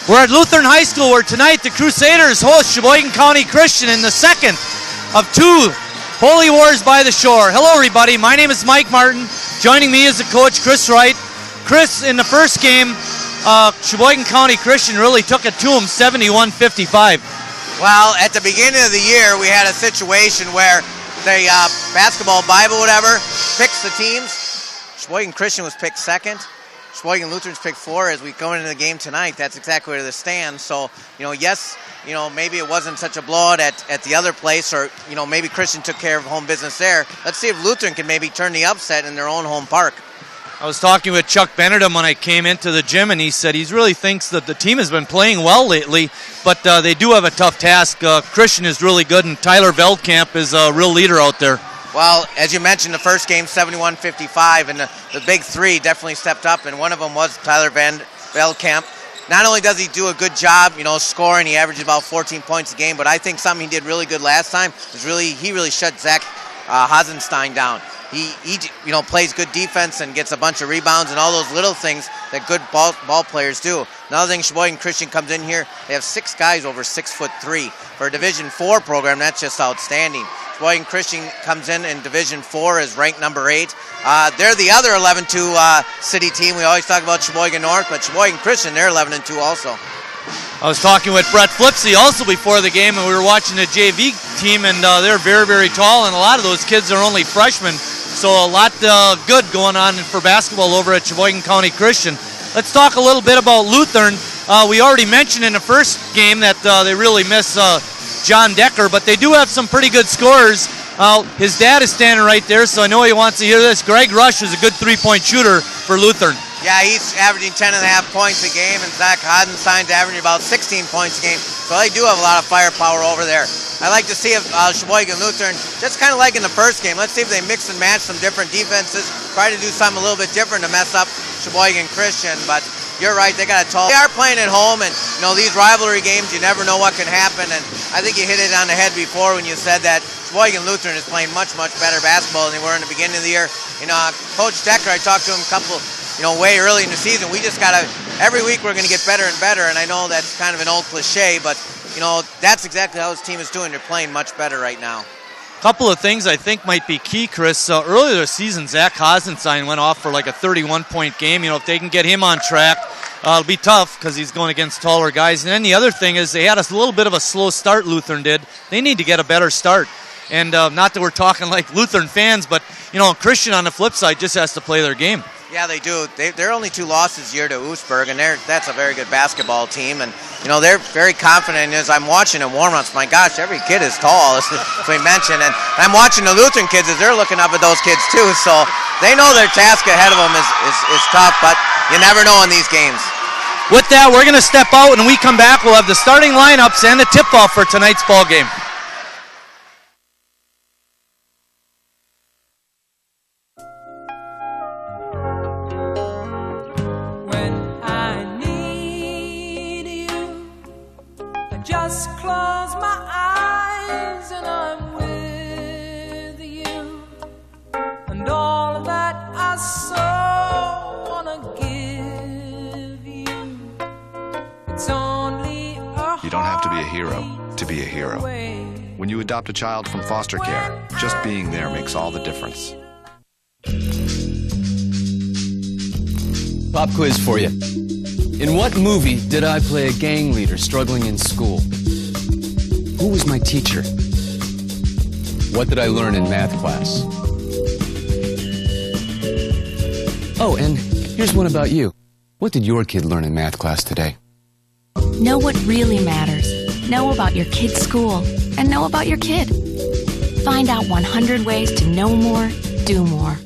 We're at Lutheran High School where tonight the Crusaders host Sheboygan County Christian in the second of two Holy Wars by the Shore. Hello everybody, my name is Mike Martin. Joining me is the coach Chris Wright. Chris, in the first game, Sheboygan County Christian really took it to them 71-55. Well, at the beginning of the year we had a situation where the basketball Bible whatever picks the teams. Sheboygan Christian was picked second. Sheboygan Lutherans picked 4. As we go into the game tonight, that's exactly where they stand. So, yes, maybe it wasn't such a blowout at the other place, or, maybe Christian took care of home business there. Let's see if Lutheran can maybe turn the upset in their own home park. I was talking with Chuck Benedum when I came into the gym, and he said he really thinks that the team has been playing well lately, but they do have a tough task. Christian is really good, and Tyler Veldkamp is a real leader out there. Well, as you mentioned, the first game, 71-55, and the big three definitely stepped up, and one of them was Tyler Veldkamp. Not only does he do a good job, scoring, he averages about 14 points a game, but I think something he did really good last time is he really shut Zach Hasenstein down. He plays good defense and gets a bunch of rebounds and all those little things that good ball players do. Another thing, Sheboygan Christian comes in here, they have 6 guys over 6'3". For a Division IV program, that's just outstanding. Sheboygan Christian comes in Division IV as ranked number 8. They're the other 11-2 city team. We always talk about Sheboygan North, but Sheboygan Christian, they're 11-2 also. I was talking with Brett Flipsy also before the game, and we were watching the JV team, and they're very, very tall, and a lot of those kids are only freshmen. So a lot good going on for basketball over at Sheboygan County Christian. Let's talk a little bit about Lutheran. We already mentioned in the first game that they really miss John Decker, but they do have some pretty good scorers. His dad is standing right there, so I know he wants to hear this. Greg Rush is a good three-point shooter for Lutheran. Yeah, he's averaging 10.5 points a game, and Zach Hasenstein's averaging about 16 points a game. So they do have a lot of firepower over there. I like to see if Sheboygan Lutheran, just kind of like in the first game, let's see if they mix and match some different defenses, try to do something a little bit different to mess up Sheboygan Christian. But you're right, they got a tall. They are playing at home, and these rivalry games, you never know what can happen. And I think you hit it on the head before when you said that Sheboygan Lutheran is playing much, much better basketball than they were in the beginning of the year. Coach Decker, I talked to him a couple, way early in the season. We just got to, every week we're going to get better and better, and I know that's kind of an old cliche, but, that's exactly how his team is doing. They're playing much better right now. Couple of things I think might be key, Chris. Earlier this season, Zach Hasenstein went off for like a 31-point game. If they can get him on track, it'll be tough because he's going against taller guys. And then the other thing is they had a little bit of a slow start, Lutheran did. They need to get a better start. And not that we're talking like Lutheran fans, but, Christian on the flip side just has to play their game. Yeah, they do. They're only 2 losses this year to Oostburg, and that's a very good basketball team. And, they're very confident. As I'm watching in warm-ups, my gosh, every kid is tall, as we mentioned. And I'm watching the Lutheran kids as they're looking up at those kids, too. So they know their task ahead of them is tough, but you never know in these games. With that, we're going to step out, and when we come back, we'll have the starting lineups and the tip-off for tonight's ball game. Just close my eyes and I'm with you, and all that I so wanna give you, it's only a You don't have to be a hero to be a hero. When you adopt a child from foster care, just being there makes all the difference. Pop quiz for you. In what movie did I play a gang leader struggling in school? Who was my teacher? What did I learn in math class? Oh, and here's one about you. What did your kid learn in math class today? Know what really matters. Know about your kid's school and know about your kid. Find out 100 ways to know more, do more.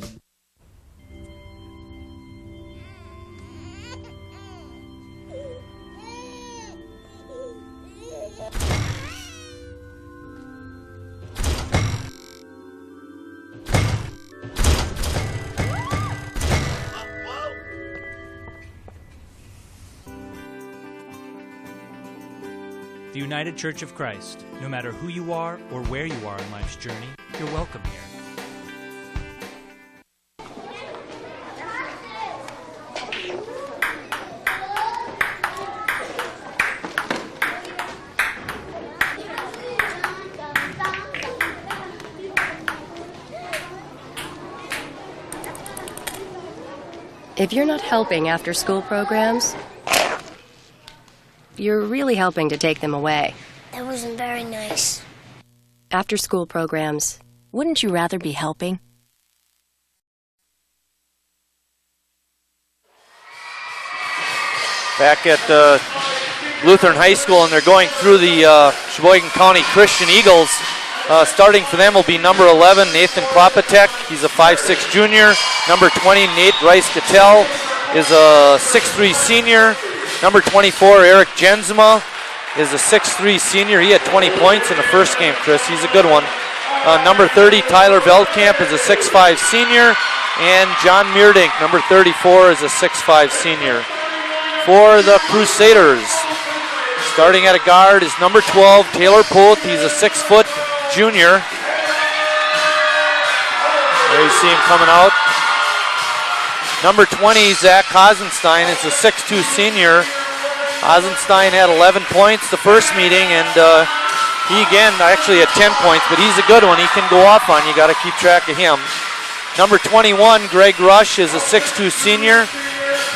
The United Church of Christ. No matter who you are or where you are in life's journey, you're welcome here. If you're not helping after-school programs, you're really helping to take them away. That wasn't very nice. After-school programs. Wouldn't you rather be helping? Back at Lutheran High School, and they're going through the Sheboygan County Christian Eagles. Starting for them will be number 11, Nathan Klopatek. He's a 5'6 junior. Number 20, Nate Rice-Cattell, is a 6'3 senior. Number 24, Eric Jensma, is a 6'3 senior. He had 20 points in the first game, Chris. He's a good one. Number 30, Tyler Veldkamp, is a 6'5 senior. And John Meerdink, number 34, is a 6'5 senior. For the Crusaders, starting at a guard is number 12, Taylor Poth. He's a 6-foot junior. There you see him coming out. Number 20, Zach Hasenstein, is a 6'2 senior. Hasenstein had 11 points the first meeting, and he again actually had 10 points, but he's a good one. He can go off on you. Got to keep track of him. Number 21, Greg Rush, is a 6'2 senior.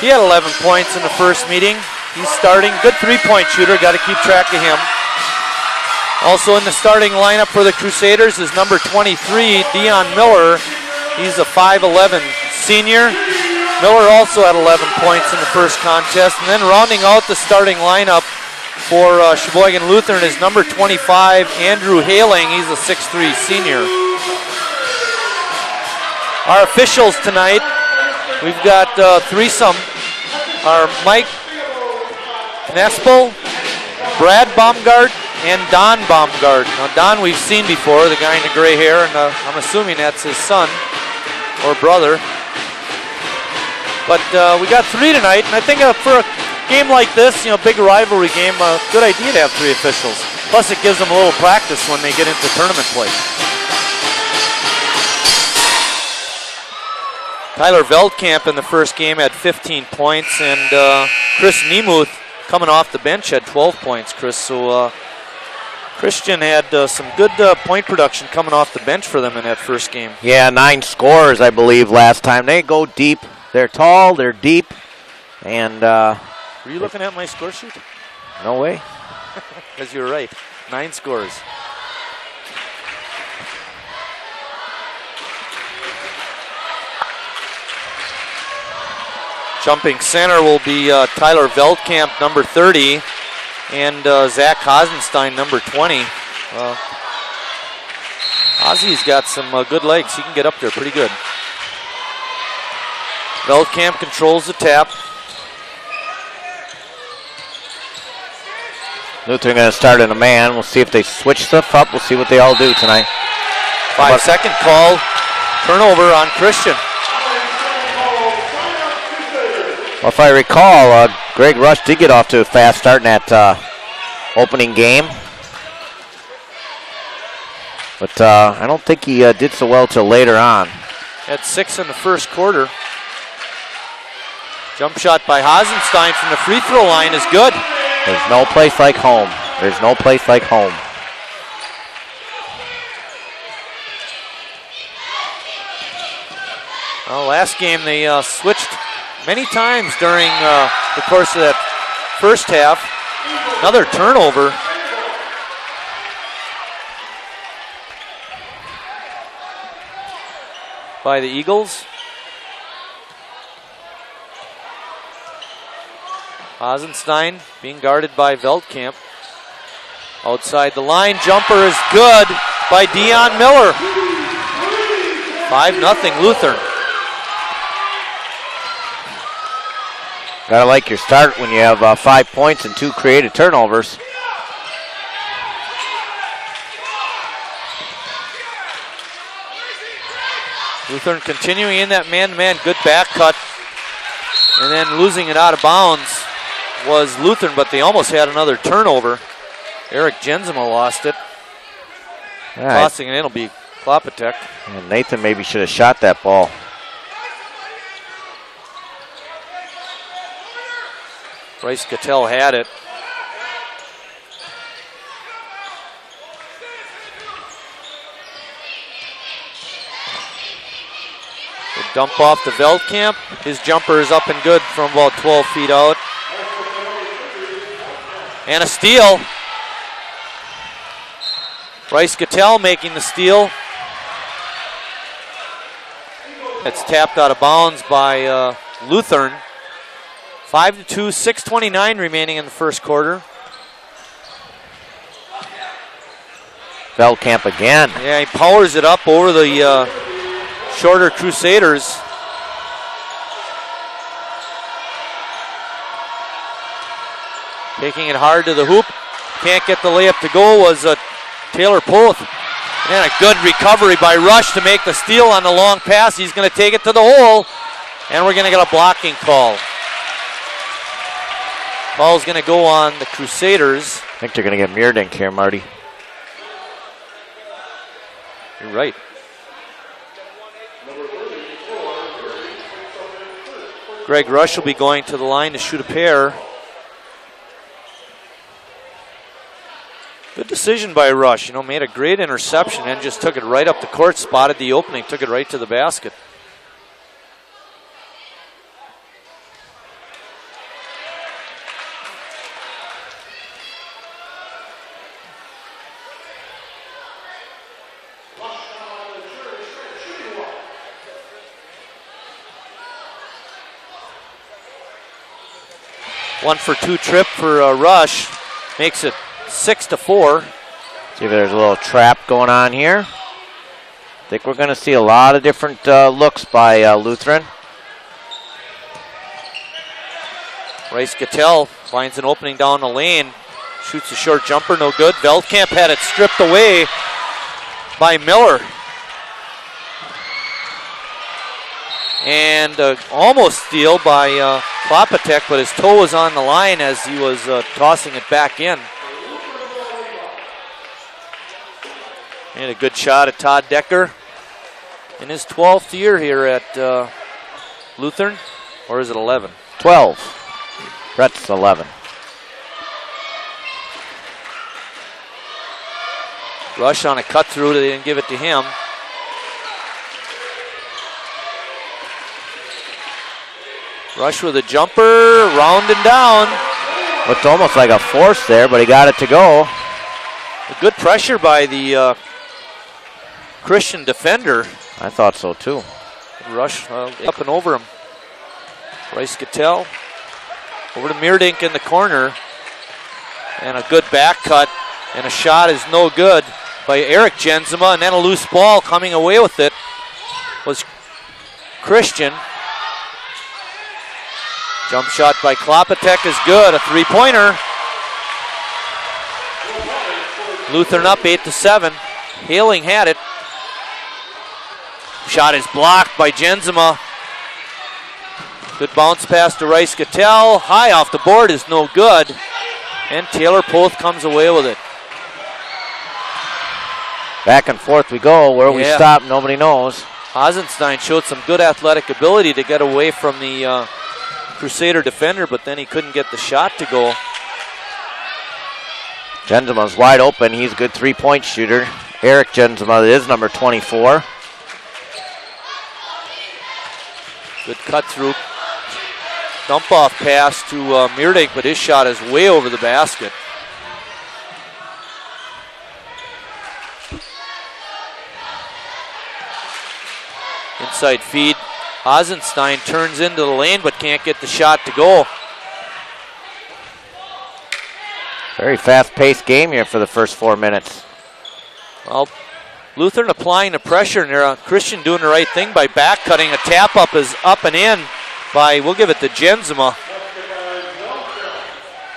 He had 11 points in the first meeting. He's starting. Good three-point shooter. Got to keep track of him. Also in the starting lineup for the Crusaders is number 23, Dion Miller. He's a 5'11 senior. Miller also had 11 points in the first contest. And then rounding out the starting lineup for Sheboygan Lutheran is number 25, Andrew Haling. He's a 6'3 senior. Our officials tonight, we've got threesome. Are Mike Knespel, Brad Baumgart, and Don Baumgart. Now Don we've seen before, the guy in the gray hair, and I'm assuming that's his son or brother. But we got three tonight, and I think for a game like this, big rivalry game, a good idea to have three officials. Plus it gives them a little practice when they get into tournament play. Tyler Veldkamp in the first game had 15 points, and Chris Niemuth coming off the bench had 12 points, Chris. So Christian had some good point production coming off the bench for them in that first game. Yeah, 9 scores, I believe, last time. They go deep. They're tall, they're deep, and... Were you looking at my score sheet? No way. Because you're right. 9 scores. Jumping center will be Tyler Veldkamp, number 30, and Zach Hasenstein, number 20. Ozzy's got some good legs. He can get up there pretty good. Veldkamp controls the tap. Lutheran going to start in a man. We'll see if they switch stuff up. We'll see what they all do tonight. 5-second call. Turnover on Christian. Well, if I recall, Greg Rush did get off to a fast start in that opening game. But I don't think he did so well till later on. Had 6 in the first quarter. Jump shot by Hasenstein from the free throw line is good. There's no place like home. There's no place like home. Well, last game they switched many times during the course of that first half. Another turnover. By the Eagles. Hasenstein being guarded by Veldkamp. Outside the line, jumper is good by Dion Miller. 5-0 Lutheran. Gotta like your start when you have 5 points and 2 created turnovers. Lutheran continuing in that man-to-man, good back cut. And then losing it out of bounds was Lutheran, but they almost had another turnover. Eric Jensma lost it. Tossing it in will be Klopatek. And Nathan maybe should have shot that ball. Rice-Cattell had it. Dump off to Veldkamp. His jumper is up and good from about 12 feet out. And a steal. Rice Cattell making the steal. It's tapped out of bounds by Lutheran. 5-2, 6:29 remaining in the first quarter. Veldkamp again. Yeah, he powers it up over the shorter Crusaders. Taking it hard to the hoop. Can't get the layup to go was Taylor Poth. And a good recovery by Rush to make the steal on the long pass. He's going to take it to the hole. And we're going to get a blocking call. Ball's going to go on the Crusaders. I think they're going to get Meerdink here, Marty. You're right. Greg Rush will be going to the line to shoot a pair. Good decision by Rush. You know, made a great interception and just took it right up the court, spotted the opening, took it right to the basket. One for two trip for Rush. Makes it 6-4. See if there's a little trap going on here. I think we're going to see a lot of different looks by Lutheran. Rice Cattell finds an opening down the lane. Shoots a short jumper, no good. Veldkamp had it stripped away by Miller. And almost steal by Klopatek, but his toe was on the line as he was tossing it back in. And a good shot at Todd Decker in his 12th year here at Lutheran. Or is it 11? 12. Brett's 11. Rush on a cut through, they didn't give it to him. Rush with a jumper, round and down. Looked almost like a force there, but he got it to go. A good pressure by the Christian defender. I thought so too. Rush up and over him. Rice Cattell over to Meerdink in the corner. And a good back cut. And a shot is no good by Eric Jensema. And then a loose ball coming away with it was Christian. Jump shot by Klopatek is good. A three-pointer. Lutheran up 8-7. Haling had it. Shot is blocked by Jensema. Good bounce pass to Rice Cattell. High off the board is no good. And Taylor Poth comes away with it. Back and forth we go. Where we stop, nobody knows. Hasenstein showed some good athletic ability to get away from the Crusader defender, but then he couldn't get the shot to go. Jensema's wide open. He's a good three-point shooter. Eric Jensema is number 24. Good cut through. Dump off pass to Meerdink, but his shot is way over the basket. Inside feed. Hasenstein turns into the lane but can't get the shot to go. Very fast-paced game here for the first 4 minutes. Well, Lutheran applying the pressure, and Christian doing the right thing by back cutting. A tap up is up and in by, we'll give it to Jensema.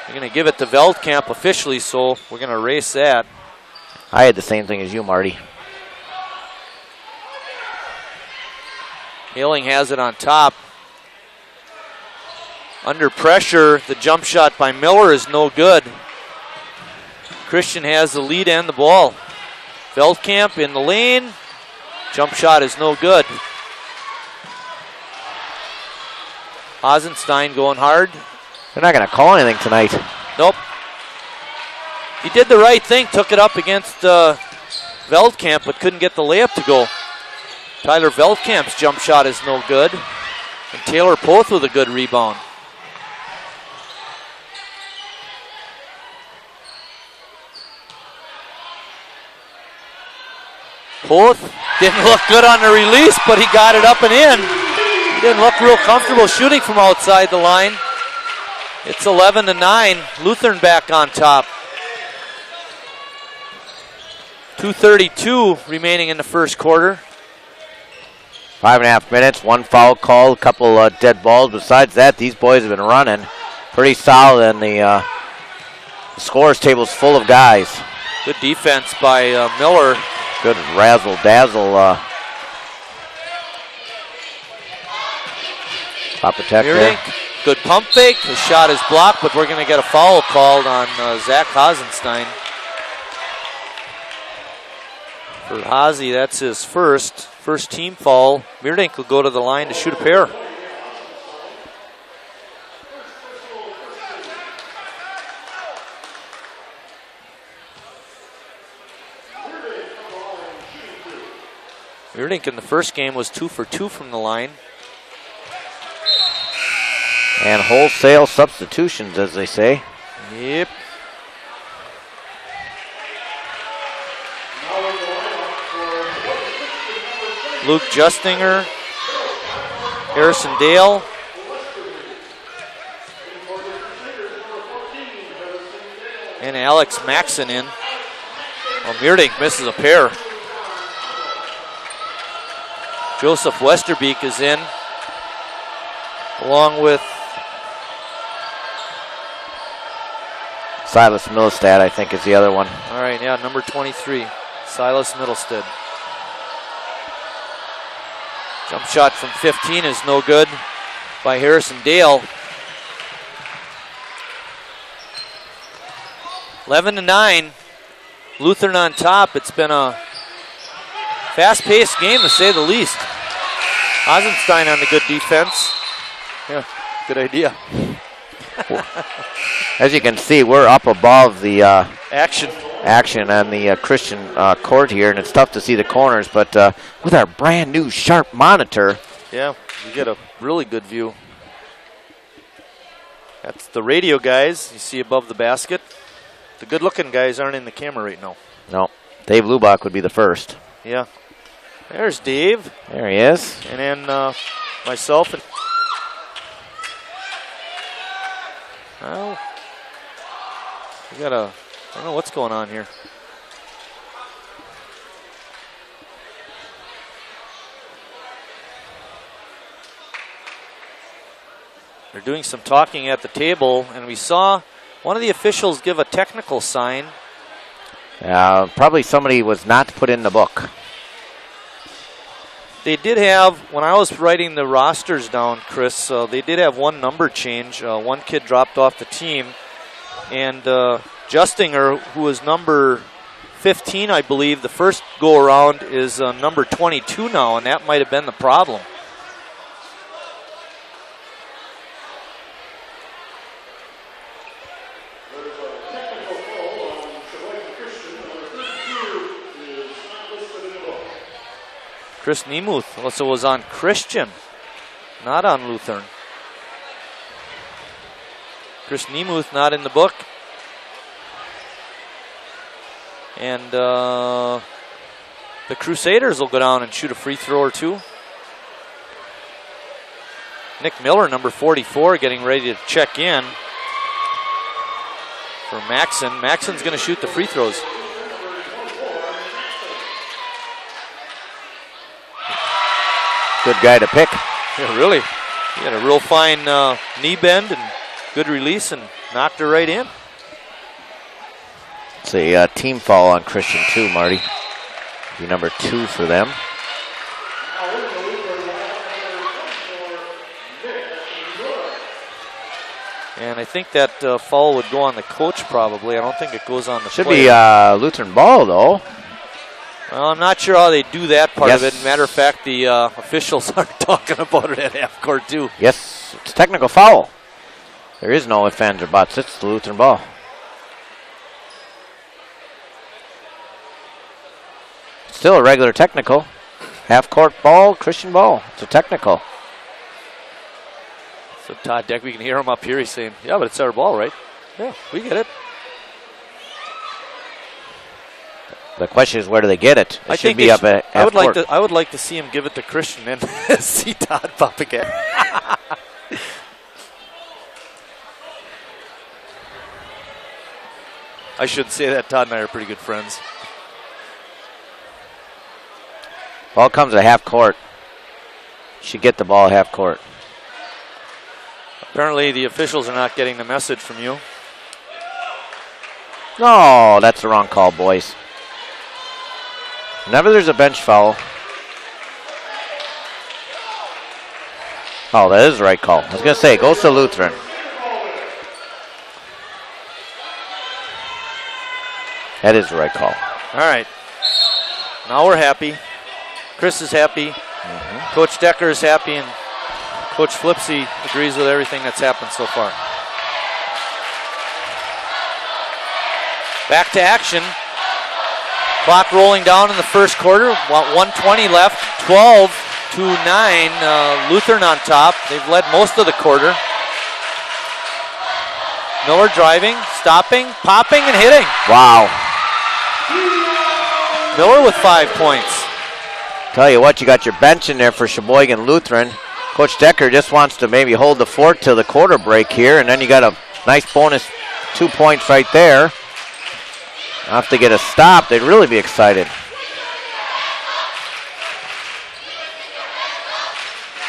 We're going to give it to Veldkamp officially, so we're going to erase that. I had the same thing as you, Marty. Haling has it on top. Under pressure, the jump shot by Miller is no good. Christian has the lead and the ball. Veldkamp in the lane. Jump shot is no good. Hasenstein going hard. They're not going to call anything tonight. Nope. He did the right thing, took it up against Veldkamp, but couldn't get the layup to go. Tyler Veldkamp's jump shot is no good. And Taylor Poth with a good rebound. Poth didn't look good on the release, but he got it up and in. He didn't look real comfortable shooting from outside the line. It's 11-9. Lutheran back on top. 2:32 remaining in the first quarter. 5.5 minutes, one foul call, a couple dead balls. Besides that, these boys have been running pretty solid, and the scores table's full of guys. Good defense by Miller. Good razzle-dazzle top attack there. Good pump fake. The shot is blocked, but we're going to get a foul called on Zach Hasenstein. For Hazy, that's his first team foul. Meerdink will go to the line to shoot a pair. Meerdink in the first game was 2 for 2 from the line. And wholesale substitutions, as they say. Yep. Luke Justinger, Harrison Dale. And Alex Maxon in. Well, Meerdink misses a pair. Joseph Westerbeek is in, along with Silas Middlestad, I think, is the other one. All right, yeah, number 23, Silas Middlestead. Jump shot from 15 is no good by Harrison Dale. 11-9, Lutheran on top. It's been a fast-paced game, to say the least. Hasenstein on the good defense. Yeah, good idea. As you can see, we're up above the action on the Christian court here, and it's tough to see the corners, but with our brand new sharp monitor. Yeah, you get a really good view. That's the radio guys you see above the basket. The good-looking guys aren't in the camera right now. No, Dave Lubach would be the first. Yeah. There's Dave. There he is. And then myself. And well, we got I don't know what's going on here. They're doing some talking at the table, and we saw one of the officials give a technical sign. Probably somebody was not put in the book. They did have, when I was writing the rosters down, Chris, they did have one number change. One kid dropped off the team. And Justinger, who was number 15, I believe, the first go-around is number 22 now, and that might have been the problem. Chris Niemuth also was on Christian, not on Lutheran. Chris Niemuth not in the book. And the Crusaders will go down and shoot a free throw or two. Nick Miller, number 44, getting ready to check in for Maxon. Maxon's going to shoot the free throws. Good guy to pick. Yeah, really. He had a real fine knee bend and good release and knocked her right in. It's a team foul on Christian too, Marty. Be number 2 for them. And I think that foul would go on the coach probably. I don't think it goes on the Should player. be Lutheran ball, though. Well, I'm not sure how they do that part Yes. of it. Matter of fact, the officials are talking about it at half court too. Yes, it's technical foul. There is no ifs, ands, or buts. It's the Lutheran ball. Still a regular technical. Half-court ball, Christian ball. It's a technical. So Todd Deck, we can hear him up here. He's saying, yeah, but it's our ball, right? Yeah, we get it. The question is, where do they get it? It I should think be up at half-court. I would like to see him give it to Christian and see Todd pop again. I should say that Todd and I are pretty good friends. Ball comes at half-court. Should get the ball at half-court. Apparently the officials are not getting the message from you. No, that's the wrong call, boys. Whenever there's a bench foul. Oh, that is the right call. I was going to say, it goes to Lutheran. That is the right call. All right. Now we're happy. Chris is happy. Coach Decker is happy, and Coach Flipsy agrees with everything that's happened so far. Back to action. Clock rolling down in the first quarter. 1:20 left. 12-9. Lutheran on top. They've led most of the quarter. Miller driving, stopping, popping, and hitting. Wow. Miller with 5 points. Tell you what, you got your bench in there for Sheboygan Lutheran. Coach Decker just wants to maybe hold the fort till the quarter break here, and then you got a nice bonus 2 points right there. Now if they get a stop, they'd really be excited.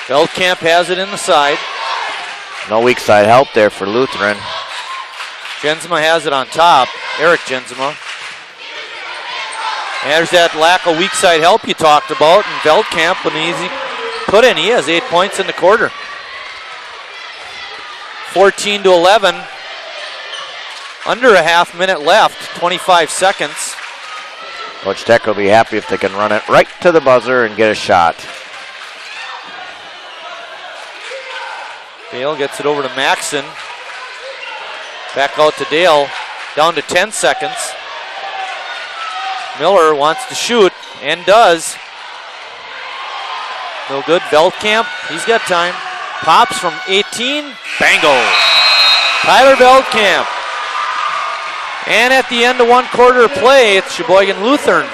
Veldkamp has it in the side. No weak side help there for Lutheran. Jensma has it on top. Eric Jensma. And there's that lack of weak side help you talked about. And Veldkamp, an easy put in. He has 8 points in the quarter. 14-11. Under a half minute left. 25 seconds. Coach Decker will be happy if they can run it right to the buzzer and get a shot. Dale gets it over to Maxson. Back out to Dale. Down to 10 seconds. Miller wants to shoot and does. No good. Veldkamp, he's got time. Pops from 18. Bango. Tyler Veldkamp. And at the end of one quarter of play, it's Sheboygan Lutheran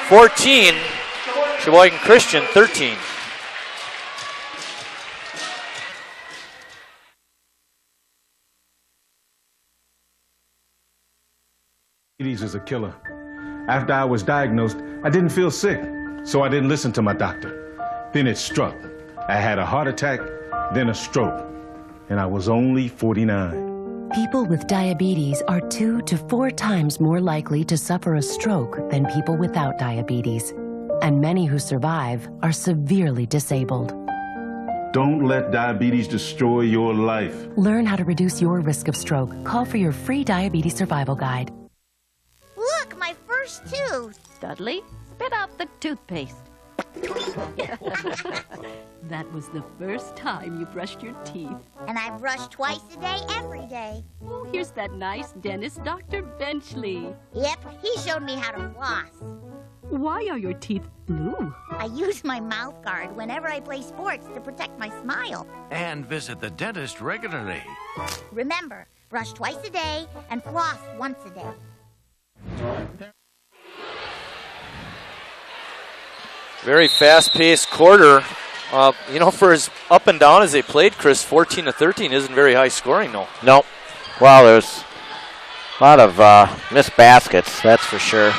14. Sheboygan Christian 13. Diabetes is a killer. After I was diagnosed, I didn't feel sick, so I didn't listen to my doctor. Then it struck. I had a heart attack, then a stroke, and I was only 49. People with diabetes are 2 to 4 times more likely to suffer a stroke than people without diabetes, and many who survive are severely disabled. Don't let diabetes destroy your life. Learn how to reduce your risk of stroke. Call for your free diabetes survival guide. Look, my first tooth. Dudley, spit out the toothpaste. That was the first time you brushed your teeth. And I brush twice a day, every day. Oh, here's that nice dentist, Dr. Benchley. Yep, he showed me how to floss. Why are your teeth blue? I use my mouth guard whenever I play sports to protect my smile. And visit the dentist regularly. Remember, brush twice a day and floss once a day. Very fast-paced quarter. For as up and down as they played, Chris, 14-13 isn't very high scoring, though. Nope. Well, there's a lot of missed baskets, that's for sure.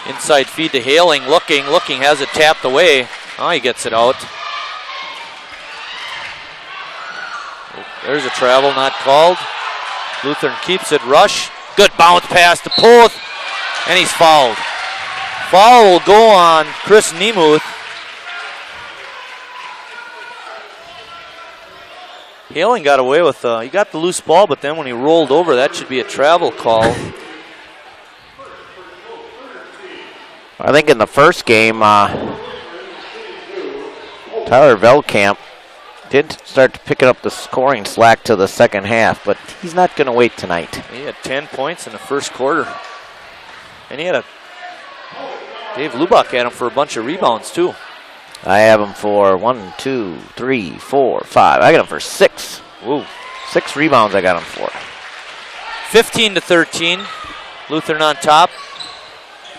Inside feed to Haling, looking, has it tapped away. Oh, he gets it out. There's a travel not called. Lutheran keeps it, rush. Good bounce pass to Poth, and he's fouled. Foul will go on Chris Niemuth. Haling got away with, he got the loose ball, but then when he rolled over, that should be a travel call. I think in the first game, Tyler Veldkamp did start picking up the scoring slack to the second half, but he's not going to wait tonight. He had 10 points in the first quarter. And he had Dave Lubach had him for a bunch of rebounds, too. I have them for 1, 2, 3, 4, 5. I got them for 6. Ooh, 6 rebounds I got them for. 15-13. Lutheran on top.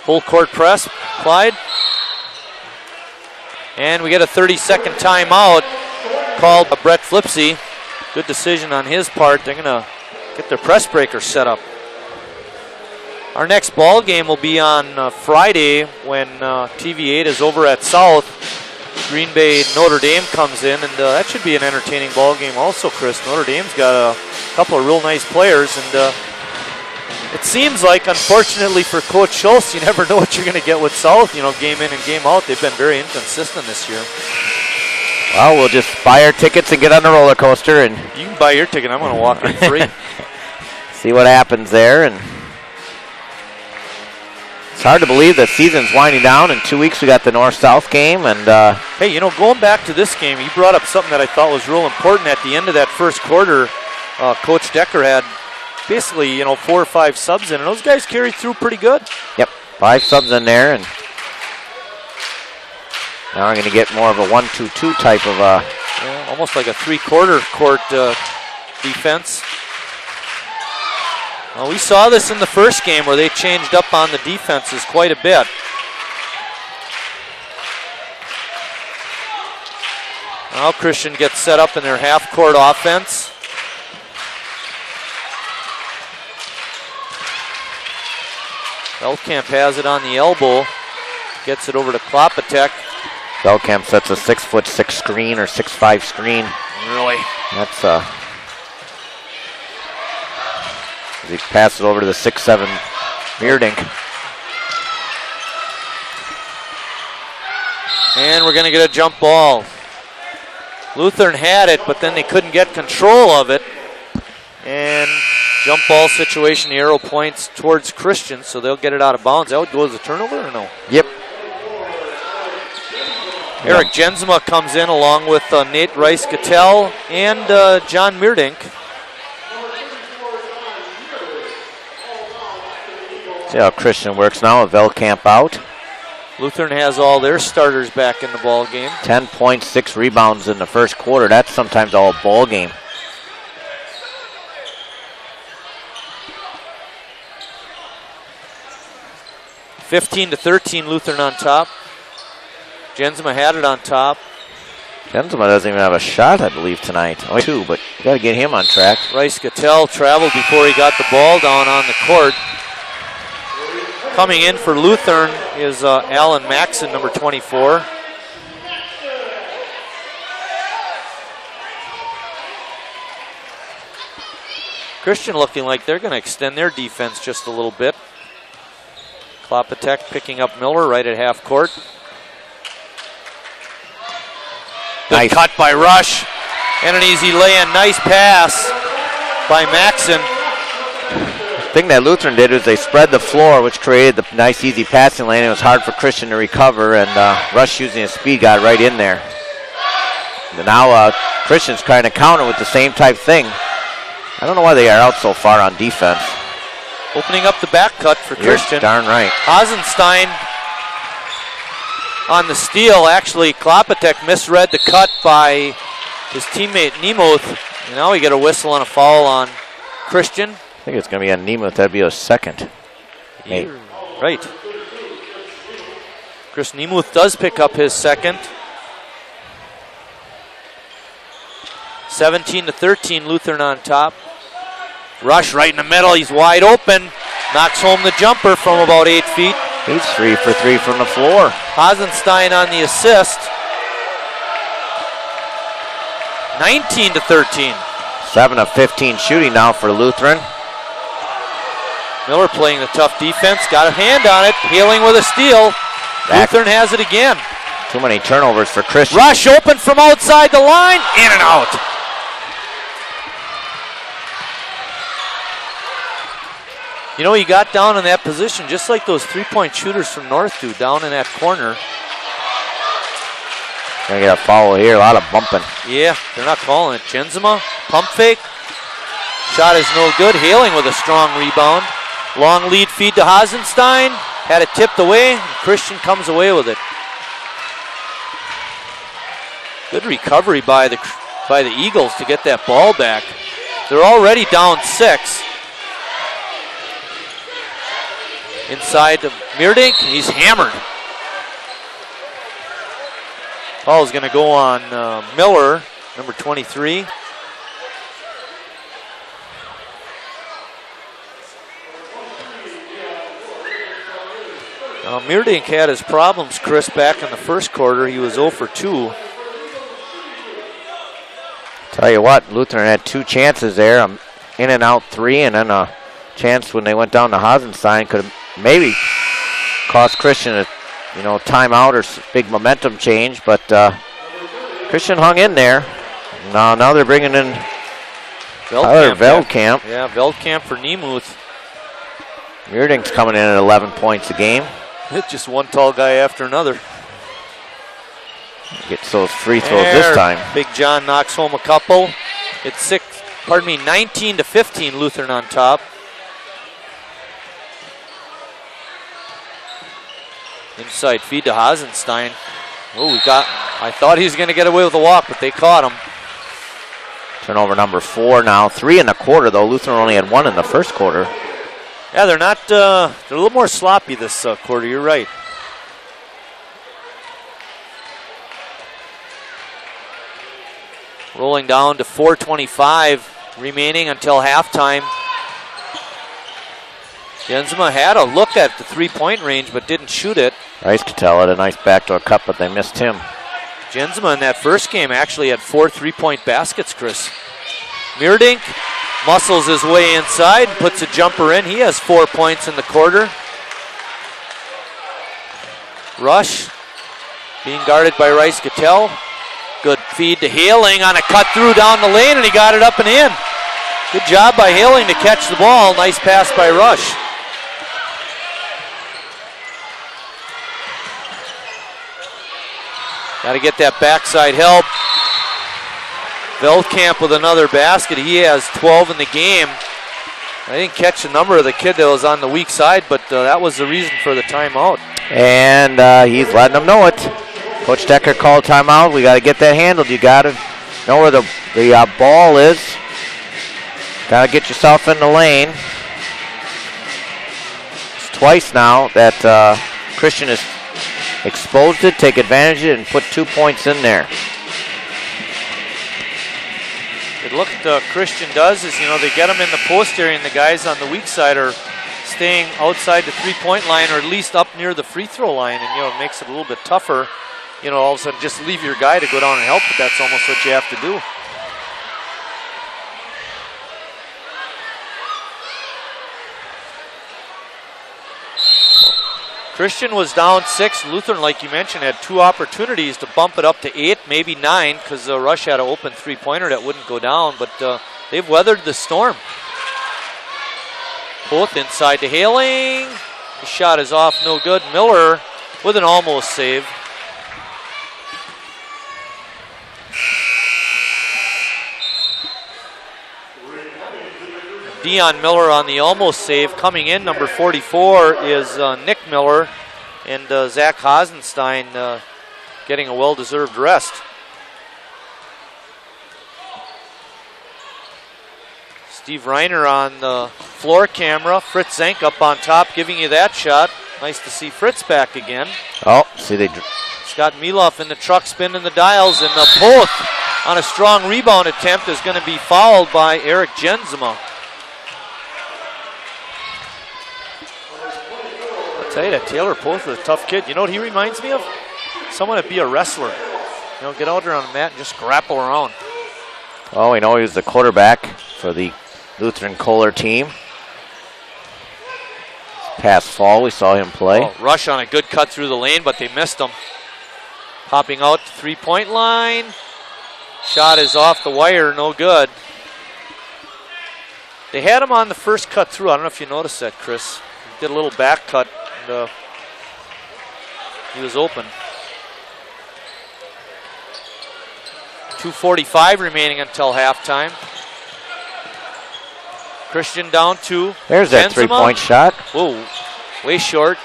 Full court press. Clyde. And we get a 30-second timeout called by Brett Flipsy. Good decision on his part. They're going to get their press breaker set up. Our next ball game will be on Friday when TV8 is over at South. Green Bay Notre Dame comes in, and that should be an entertaining ball game also, Chris. Notre Dame's got a couple of real nice players, and it seems like, unfortunately for Coach Schultz, you never know what you're going to get with South. You know, game in and game out, they've been very inconsistent this year. Well, we'll just buy our tickets and get on the roller coaster, and you can buy your ticket. I'm going to walk in free. See what happens there. And it's hard to believe the season's winding down. In 2 weeks, we got the North-South game, and hey, you know, going back to this game, you brought up something that I thought was real important. At the end of that first quarter, Coach Decker had basically, 4 or 5 subs in, and those guys carried through pretty good. Yep, 5 subs in there, and now we're going to get more of a 1-2-2 type of almost like a three-quarter court defense. Well, we saw this in the first game where they changed up on the defenses quite a bit. Now Christian gets set up in their half-court offense. Veldkamp has it on the elbow. Gets it over to Klopatek. Veldkamp sets a 6'6" screen or 6'5" screen. Really? That's he passes it over to the 6'7" Meerdink. And we're going to get a jump ball. Lutheran had it, but then they couldn't get control of it. And jump ball situation, the arrow points towards Christian, so they'll get it out of bounds. That would go as a turnover or no? Yep. Eric Jensma comes in along with Nate Rice-Cattell and John Meerdink. See how Christian works now with Veldkamp out. Lutheran has all their starters back in the ball game. 10 points, 6 rebounds in the first quarter. That's sometimes all ball game. (15-13) Lutheran on top. Jensma had it on top. Jensma doesn't even have a shot, I believe, tonight. Only 2, but you got to get him on track. Rice-Cattell traveled before he got the ball down on the court. Coming in for Lutheran is Alan Maxon, number 24. Christian looking like they're going to extend their defense just a little bit. Klopatek picking up Miller right at half court. Good cut by Rush. And an easy lay-in. Nice pass by Maxon. The thing that Lutheran did was they spread the floor, which created the nice, easy passing lane. It was hard for Christian to recover, and Rush, using his speed, got right in there. And now Christian's trying to counter with the same type thing. I don't know why they are out so far on defense. Opening up the back cut for Christian. You're darn right. Hasenstein on the steal. Actually, Klopatek misread the cut by his teammate Nemuth. And now we get a whistle and a foul on Christian. I think it's going to be on Nemuth. That'd be a second. Hey. Right. Chris Nemuth does pick up his second. 17-13, Lutheran on top. Rush right in the middle. He's wide open. Knocks home the jumper from about 8 feet. He's 3 for 3 from the floor. Hasenstein on the assist. 19-13. 7 of 15 shooting now for Lutheran. Miller playing the tough defense. Got a hand on it. Hailing with a steal. Lutheran has it again. Too many turnovers for Christian. Rush open from outside the line. In and out. You know, he got down in that position just like those three-point shooters from North do, down in that corner. Gonna get a foul here, a lot of bumping. Yeah, they're not calling it. Jensma, pump fake. Shot is no good. Hailing with a strong rebound. Long lead feed to Hasenstein. Had it tipped away. Christian comes away with it. Good recovery by the Eagles to get that ball back. They're already down 6. Inside to Meerdink, he's hammered. Ball's going to go on Miller, number 23. Now, Meerdink had his problems, Chris, back in the first quarter. He was 0 for 2. Tell you what, Lutheran had 2 chances there. In and out 3, and then a chance when they went down to Hasenstein could have maybe cost Christian a timeout or big momentum change, but Christian hung in there. Now they're bringing in Veldkamp. Yeah, Veldkamp for Niemuth. Meerdink's coming in at 11 points a game. Hit just one tall guy after another. Gets those free throws this time. Big John knocks home a couple. It's 19 to 15, Lutheran on top. Inside feed to Hasenstein. Oh, I thought he was going to get away with a walk, but they caught him. Turnover number 4 now. 3 in the quarter, though. Lutheran only had 1 in the first quarter. Yeah, they're not, they're a little more sloppy this quarter, you're right. Rolling down to 4:25 remaining until halftime. Jensma had a look at the 3-point range, but didn't shoot it. Rice Cattell had a nice backdoor cut, but they missed him. Jensma in that first game actually had 4 3-point baskets, Chris. Meerdink muscles his way inside, puts a jumper in. He has 4 points in the quarter. Rush being guarded by Rice Cattell. Good feed to Haling on a cut through down the lane, and he got it up and in. Good job by Haling to catch the ball. Nice pass by Rush. Got to get that backside help. Veldkamp with another basket. He has 12 in the game. I didn't catch the number of the kid that was on the weak side, but that was the reason for the timeout. And he's letting them know it. Coach Decker called timeout. We got to get that handled. You got to know where the ball is. Got to get yourself in the lane. It's twice now that Christian has exposed it, take advantage of it, and put 2 points in there. Good look Christian does is, they get them in the post area, and the guys on the weak side are staying outside the 3-point line, or at least up near the free throw line, and it makes it a little bit tougher. All of a sudden just leave your guy to go down and help, but that's almost what you have to do. Christian was down 6. Lutheran, like you mentioned, had 2 opportunities to bump it up to 8, maybe 9, because Rush had an open 3-pointer that wouldn't go down, but they've weathered the storm. Both inside to Haling. The shot is off, no good. Miller with an almost save. Dion Miller on the almost save. Coming in, number 44 is Nick Miller, and Zach Hasenstein getting a well-deserved rest. Steve Reiner on the floor camera. Fritz Zank up on top giving you that shot. Nice to see Fritz back again. Oh, see they... Scott Mieloff in the truck spinning the dials, and the Poth on a strong rebound attempt is going to be fouled by Eric Jensma. I'll tell you that Taylor Poth is a tough kid. You know what he reminds me of? Someone to be a wrestler. Get out there on the mat and just grapple around. Well, we know he was the quarterback for the Lutheran Kohler team. Past fall, we saw him play. Oh, Rush on a good cut through the lane, but they missed him. Popping out to 3-point line. Shot is off the wire, no good. They had him on the first cut through. I don't know if you noticed that, Chris. He did a little back cut, and he was open. 2:45 remaining until halftime. Christian down 2. There's that 3-point shot. Whoa, way short.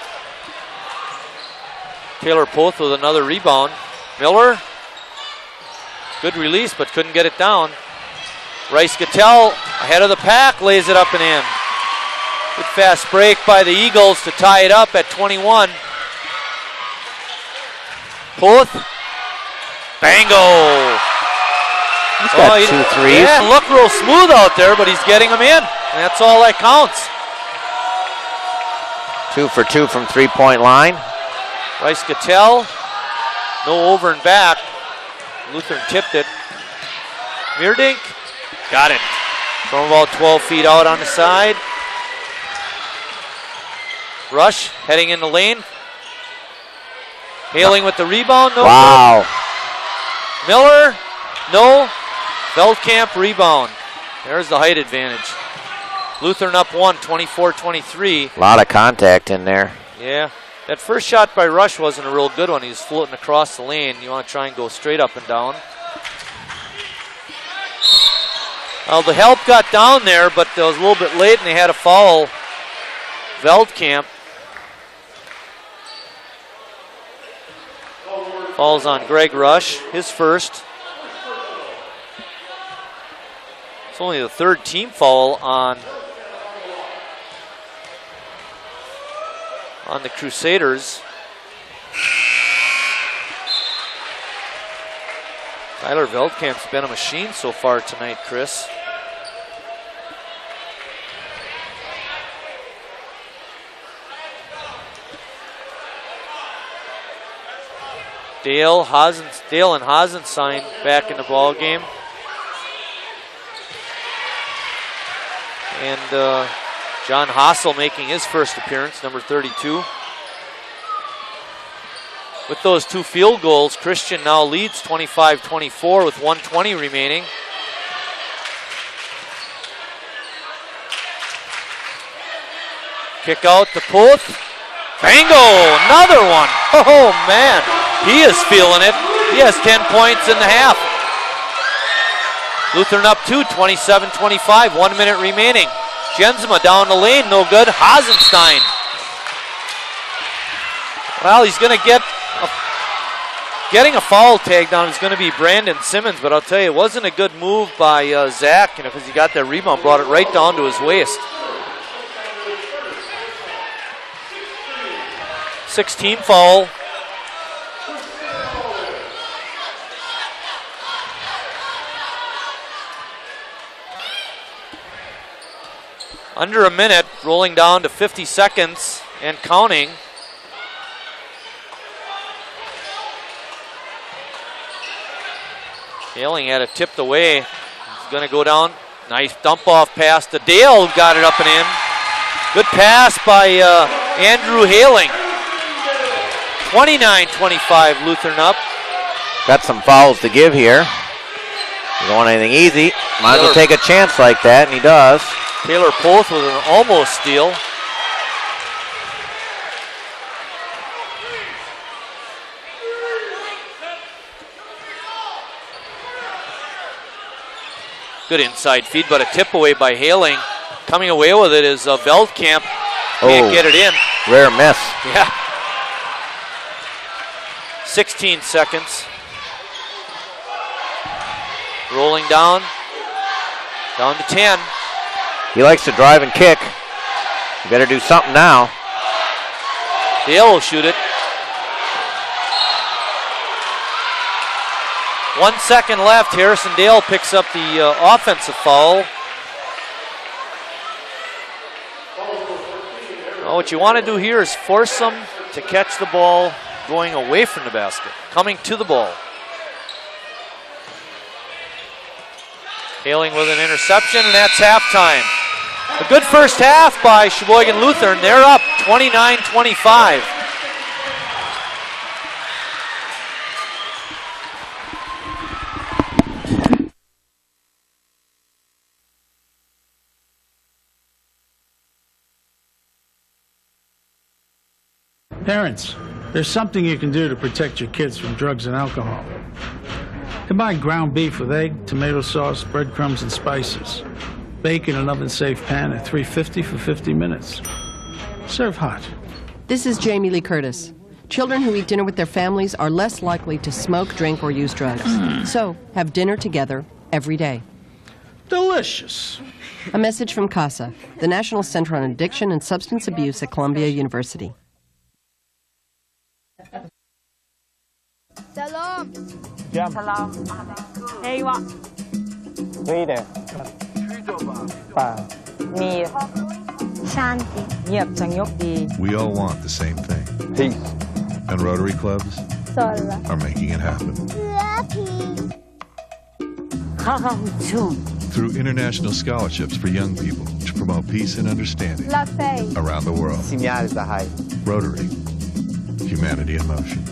Taylor Poth with another rebound. Miller Good release, but couldn't get it down. Rice-Gattell ahead of the pack, lays it up and in. Good fast break by the Eagles to tie it up at 21. Puth. Bango! He's got 2 threes. Yeah, look real smooth out there, but he's getting them in. And that's all that counts. 2 for 2 from three-point line. Rice-Gattell, no over and back. Lutheran tipped it. Meerdink, got it. From about 12 feet out on the side. Rush heading in the lane. Hailing with the rebound. No. Wow. Good. Miller, no. Veldkamp rebound. There's the height advantage. Lutheran up 1, 24-23. A lot of contact in there. Yeah. That first shot by Rush wasn't a real good one. He was floating across the lane. You want to try and go straight up and down. Well, the help got down there, but it was a little bit late, and they had a foul. Veldkamp. Falls on Greg Rush, his first. It's only the third team foul on the Crusaders. Tyler Veldkamp's been a machine so far tonight, Chris. Dale and Hasenstein back in the ball game. And John Hassel making his first appearance, number 32. With those 2 field goals, Christian now leads 25-24 with 1:20 remaining. Kick out to Puth. Bango! Another one! Oh, man. He is feeling it. He has 10 points in the half. Lutheran up 2, 27-25, 1 minute remaining. Jensma down the lane, no good. Hasenstein. Well, he's going to getting a foul tag down is going to be Brandon Simmons, but I'll tell you, it wasn't a good move by Zach, and because he got that rebound, brought it right down to his waist. 6-team foul. Under a minute, rolling down to 50 seconds and counting. Hailing had it tipped away. He's going to go down. Nice dump off pass to Dale, who got it up and in. Good pass by Andrew Hailing. 29-25, Lutheran up. Got some fouls to give here. You don't want anything easy. Might as well take a chance like that, and he does. Taylor Puth with an almost steal. Good inside feed, but a tip away by Hailing. Coming away with it is Veldkamp. Can't get it in. Rare miss. Yeah. 16 seconds. Rolling down. Down to 10. He likes to drive and kick. You better do something now. Dale will shoot it. 1 second left. Harrison Dale picks up the offensive foul. Well, what you want to do here is force them to catch the ball going away from the basket, coming to the ball. Hailing with an interception, and that's halftime. A good first half by Sheboygan Lutheran. They're up 29-25. Parents, there's something you can do to protect your kids from drugs and alcohol. Combine ground beef with egg, tomato sauce, breadcrumbs, and spices. Bake in an oven-safe pan at 350 for 50 minutes. Serve hot. This is Jamie Lee Curtis. Children who eat dinner with their families are less likely to smoke, drink, or use drugs. So, have dinner together every day. Delicious. A message from CASA, the National Center on Addiction and Substance Abuse at Columbia University. Salam. Jam. Salam. Hey, what? Reader. Mir. Shanti. We all want the same thing. Peace. And Rotary clubs Sola. are making it happen. Lucky. Through international scholarships for young people to promote peace and understanding La Fe. around the world. Rotary. Humanity in motion.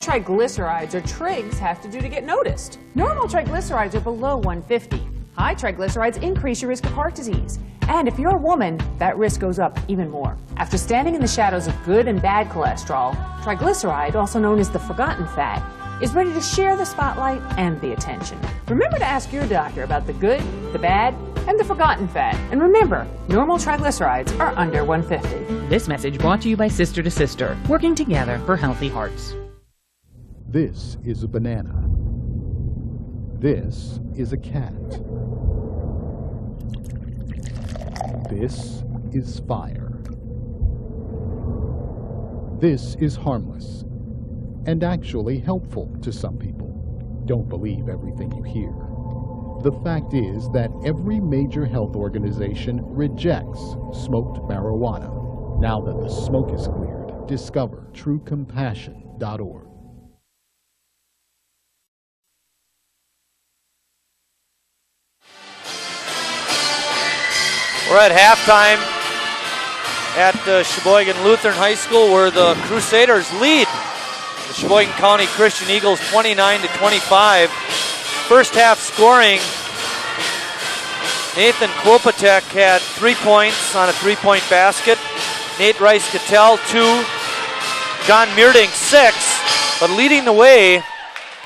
Triglycerides or trigs have to do to get noticed. Normal triglycerides are below 150. High triglycerides increase your risk of heart disease. And if you're a woman, that risk goes up even more. After standing in the shadows of good and bad cholesterol, triglyceride, also known as the forgotten fat, is ready to share the spotlight and the attention. Remember to ask your doctor about the good, the bad, and the forgotten fat. And remember, normal triglycerides are under 150. This message brought to you by Sister to Sister, working together for healthy hearts. This is a banana. This is a cat. This is fire. This is harmless and actually helpful to some people. Don't believe everything you hear. The fact is that every major health organization rejects smoked marijuana. Now that the smoke is cleared, discover truecompassion.org. We're at halftime at Sheboygan Lutheran High School, where the Crusaders lead the Sheboygan County Christian Eagles 29-25. First half scoring, Nathan Kwopatek had 3 points on a three-point basket. Nate Rice-Cattell 2. John Meerdink 6. But leading the way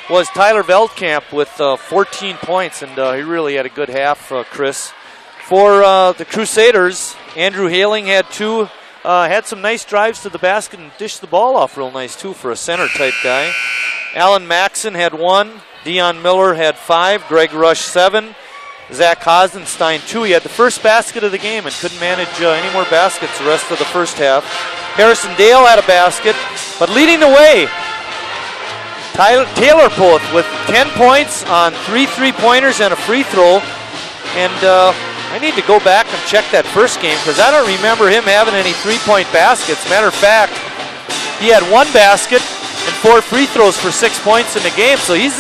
was Tyler Veldkamp with 14 points, and he really had a good half, Chris. For the Crusaders, Andrew Haling had 2. had some nice drives to the basket and dished the ball off real nice, too, for a center-type guy. Alan Maxson had 1. Dion Miller had 5. Greg Rush 7. Zach Hasenstein 2. He had the first basket of the game and couldn't manage any more baskets the rest of the first half. Harrison Dale had a basket, but leading the way, Taylor Poth with 10 points on 3 3-pointers and a free throw. And I need to go back and check that first game because I don't remember him having any 3-point baskets. Matter of fact, he had 1 basket and 4 free throws for 6 points in the game. So he's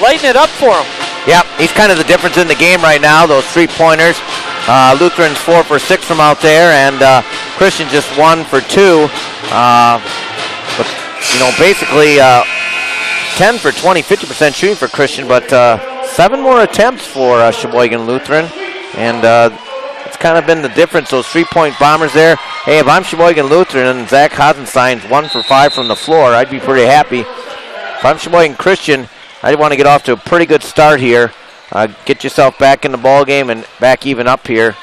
lighting it up for him. Yep, he's kind of the difference in the game right now, those 3-pointers. Lutheran's 4 for 6 from out there, and Christian just 1 for 2. But, you know, basically 10 for 20, 50% shooting for Christian, but 7 more attempts for Sheboygan Lutheran. And it's kind of been the difference, those 3-point bombers there. Hey, if I'm Sheboygan Lutheran and Zach Hasenstein's 1 for 5 from the floor, I'd be pretty happy. If I'm Sheboygan Christian, I want to get off to a pretty good start here. Get yourself back in the ball game and back even up here.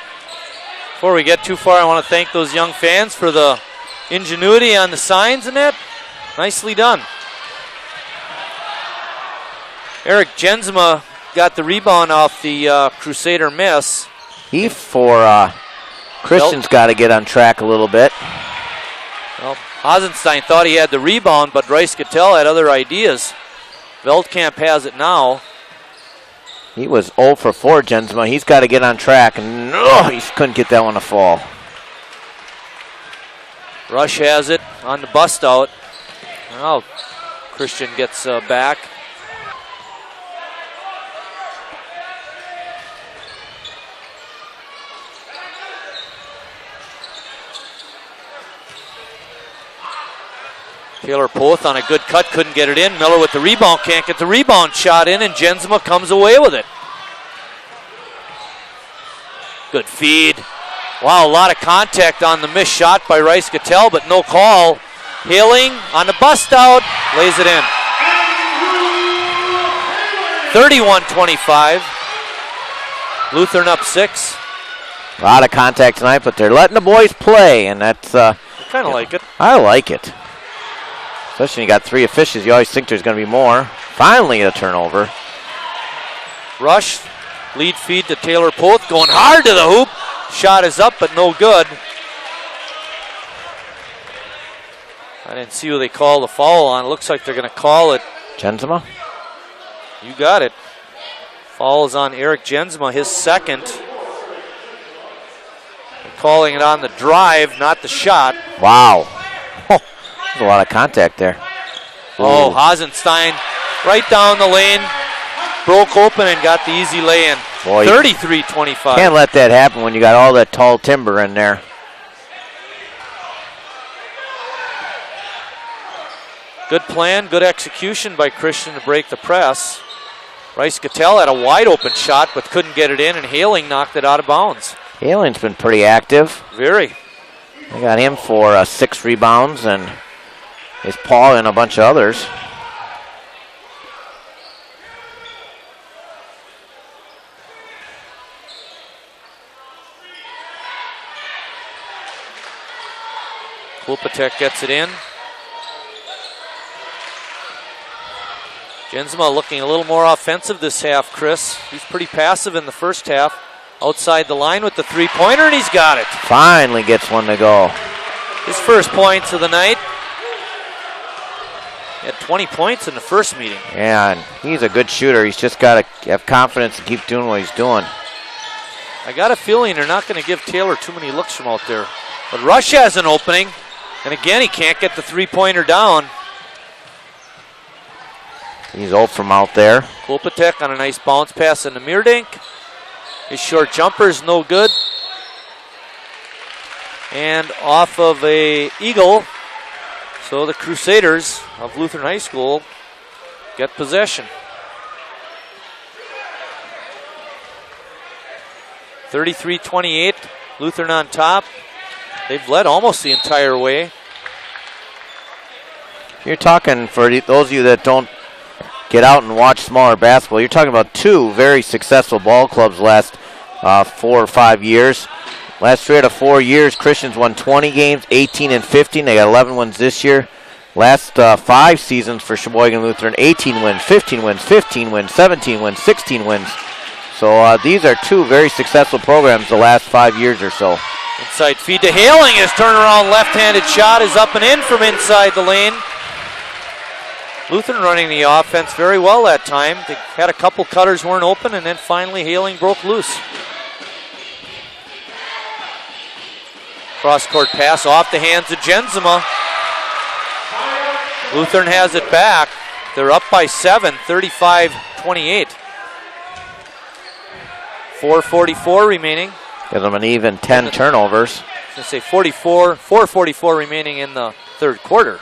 Before we get too far, I want to thank those young fans for the ingenuity on the signs and that. Nicely done. Eric Jensma got the rebound off the Crusader miss. He for Christian's got to get on track a little bit. Well, Hasenstein thought he had the rebound, but Rice Cattell had other ideas. Veldkamp has it now. He was 0 for 4, Jensma. He's got to get on track, and he couldn't get that one to fall. Rush has it on the bust out. Well, Christian gets back. Taylor Poth on a good cut, couldn't get it in. Miller with the rebound, can't get the rebound shot in, and Jensma comes away with it. Good feed. Wow, a lot of contact on the missed shot by Rice Cattell, but no call. Haling on the bust out, lays it in. 31-25. Lutheran up 6. A lot of contact tonight, but they're letting the boys play, and that's... I kind of like it. I like it. Especially when you got 3 officials, you always think there's going to be more. Finally a turnover. Rush, lead feed to Taylor Poth, going hard to the hoop. Shot is up, but no good. I didn't see who they call the foul on. It looks like they're going to call it. Jensma? You got it. Foul is on Eric Jensma, his second. They're calling it on the drive, not the shot. Wow. There's a lot of contact there. Oh, Hasenstein right down the lane. Broke open and got the easy lay-in. 33-25. Can't let that happen when you got all that tall timber in there. Good plan, good execution by Christian to break the press. Rice Cattell had a wide open shot but couldn't get it in, and Haling knocked it out of bounds. Haling's been pretty active. Very. They got him for 6 rebounds, and his Paul and a bunch of others. Klupatek gets it in. Jensma looking a little more offensive this half, Chris. He's pretty passive in the first half. Outside the line with the 3-pointer, and he's got it. Finally gets one to go. His first points of the night. He had 20 points in the first meeting. Yeah, and he's a good shooter. He's just got to have confidence and keep doing what he's doing. I got a feeling they're not going to give Taylor too many looks from out there. But Rush has an opening, and again, he can't get the 3-pointer down. He's 0 from out there. Klupatek on a nice bounce pass into Meerdink. His short jumper is no good. And off of a eagle. So the Crusaders of Lutheran High School get possession. 33-28, Lutheran on top. They've led almost the entire way. You're talking, for those of you that don't get out and watch smaller basketball, you're talking about 2 very successful ball clubs last 4 or 5 years. Last 3 out of 4 years, Christians won 20 games, 18 and 15. They got 11 wins this year. Last 5 seasons for Sheboygan Lutheran, 18 wins, 15 wins, 15 wins, 17 wins, 16 wins. So these are 2 very successful programs the last 5 years or so. Inside feed to Haling. His turnaround left-handed shot is up and in from inside the lane. Lutheran running the offense very well that time. They had a couple cutters weren't open, and then finally Haling broke loose. Cross-court pass off the hands of Jensema. Lutheran has it back. They're up by 7, 35-28. 4:44 remaining. Give them an even 10 turnovers. I was going to say 4:44 remaining in the third quarter.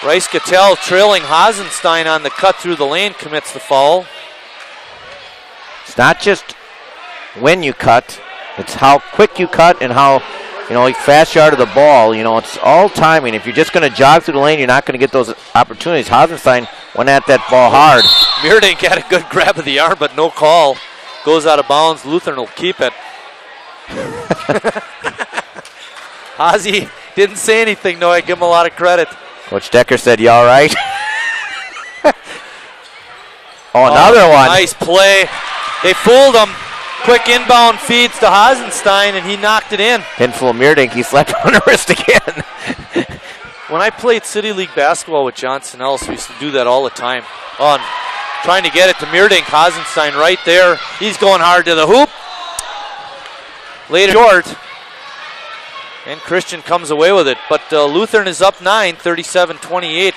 Rice Cattell trailing Hasenstein on the cut through the lane commits the foul. It's not just when you cut, it's how quick you cut and how fast you are to the ball. It's all timing. If you're just going to jog through the lane, you're not going to get those opportunities. Hasenstein went at that ball hard. Meerdink had a good grab of the arm, but no call. Goes out of bounds. Lutheran will keep it. Hazy didn't say anything, though. I give him a lot of credit. Coach Decker said, "You all right?" Another one. Nice play. They fooled him. Quick inbound feeds to Hasenstein, and he knocked it in. Pinful of Meerdink. He slapped on the wrist again. When I played City League basketball with Johnson Ellis, we used to do that all the time. Trying to get it to Meerdink. Hasenstein right there. He's going hard to the hoop. Later short. And Christian comes away with it. But Lutheran is up 9, 37-28.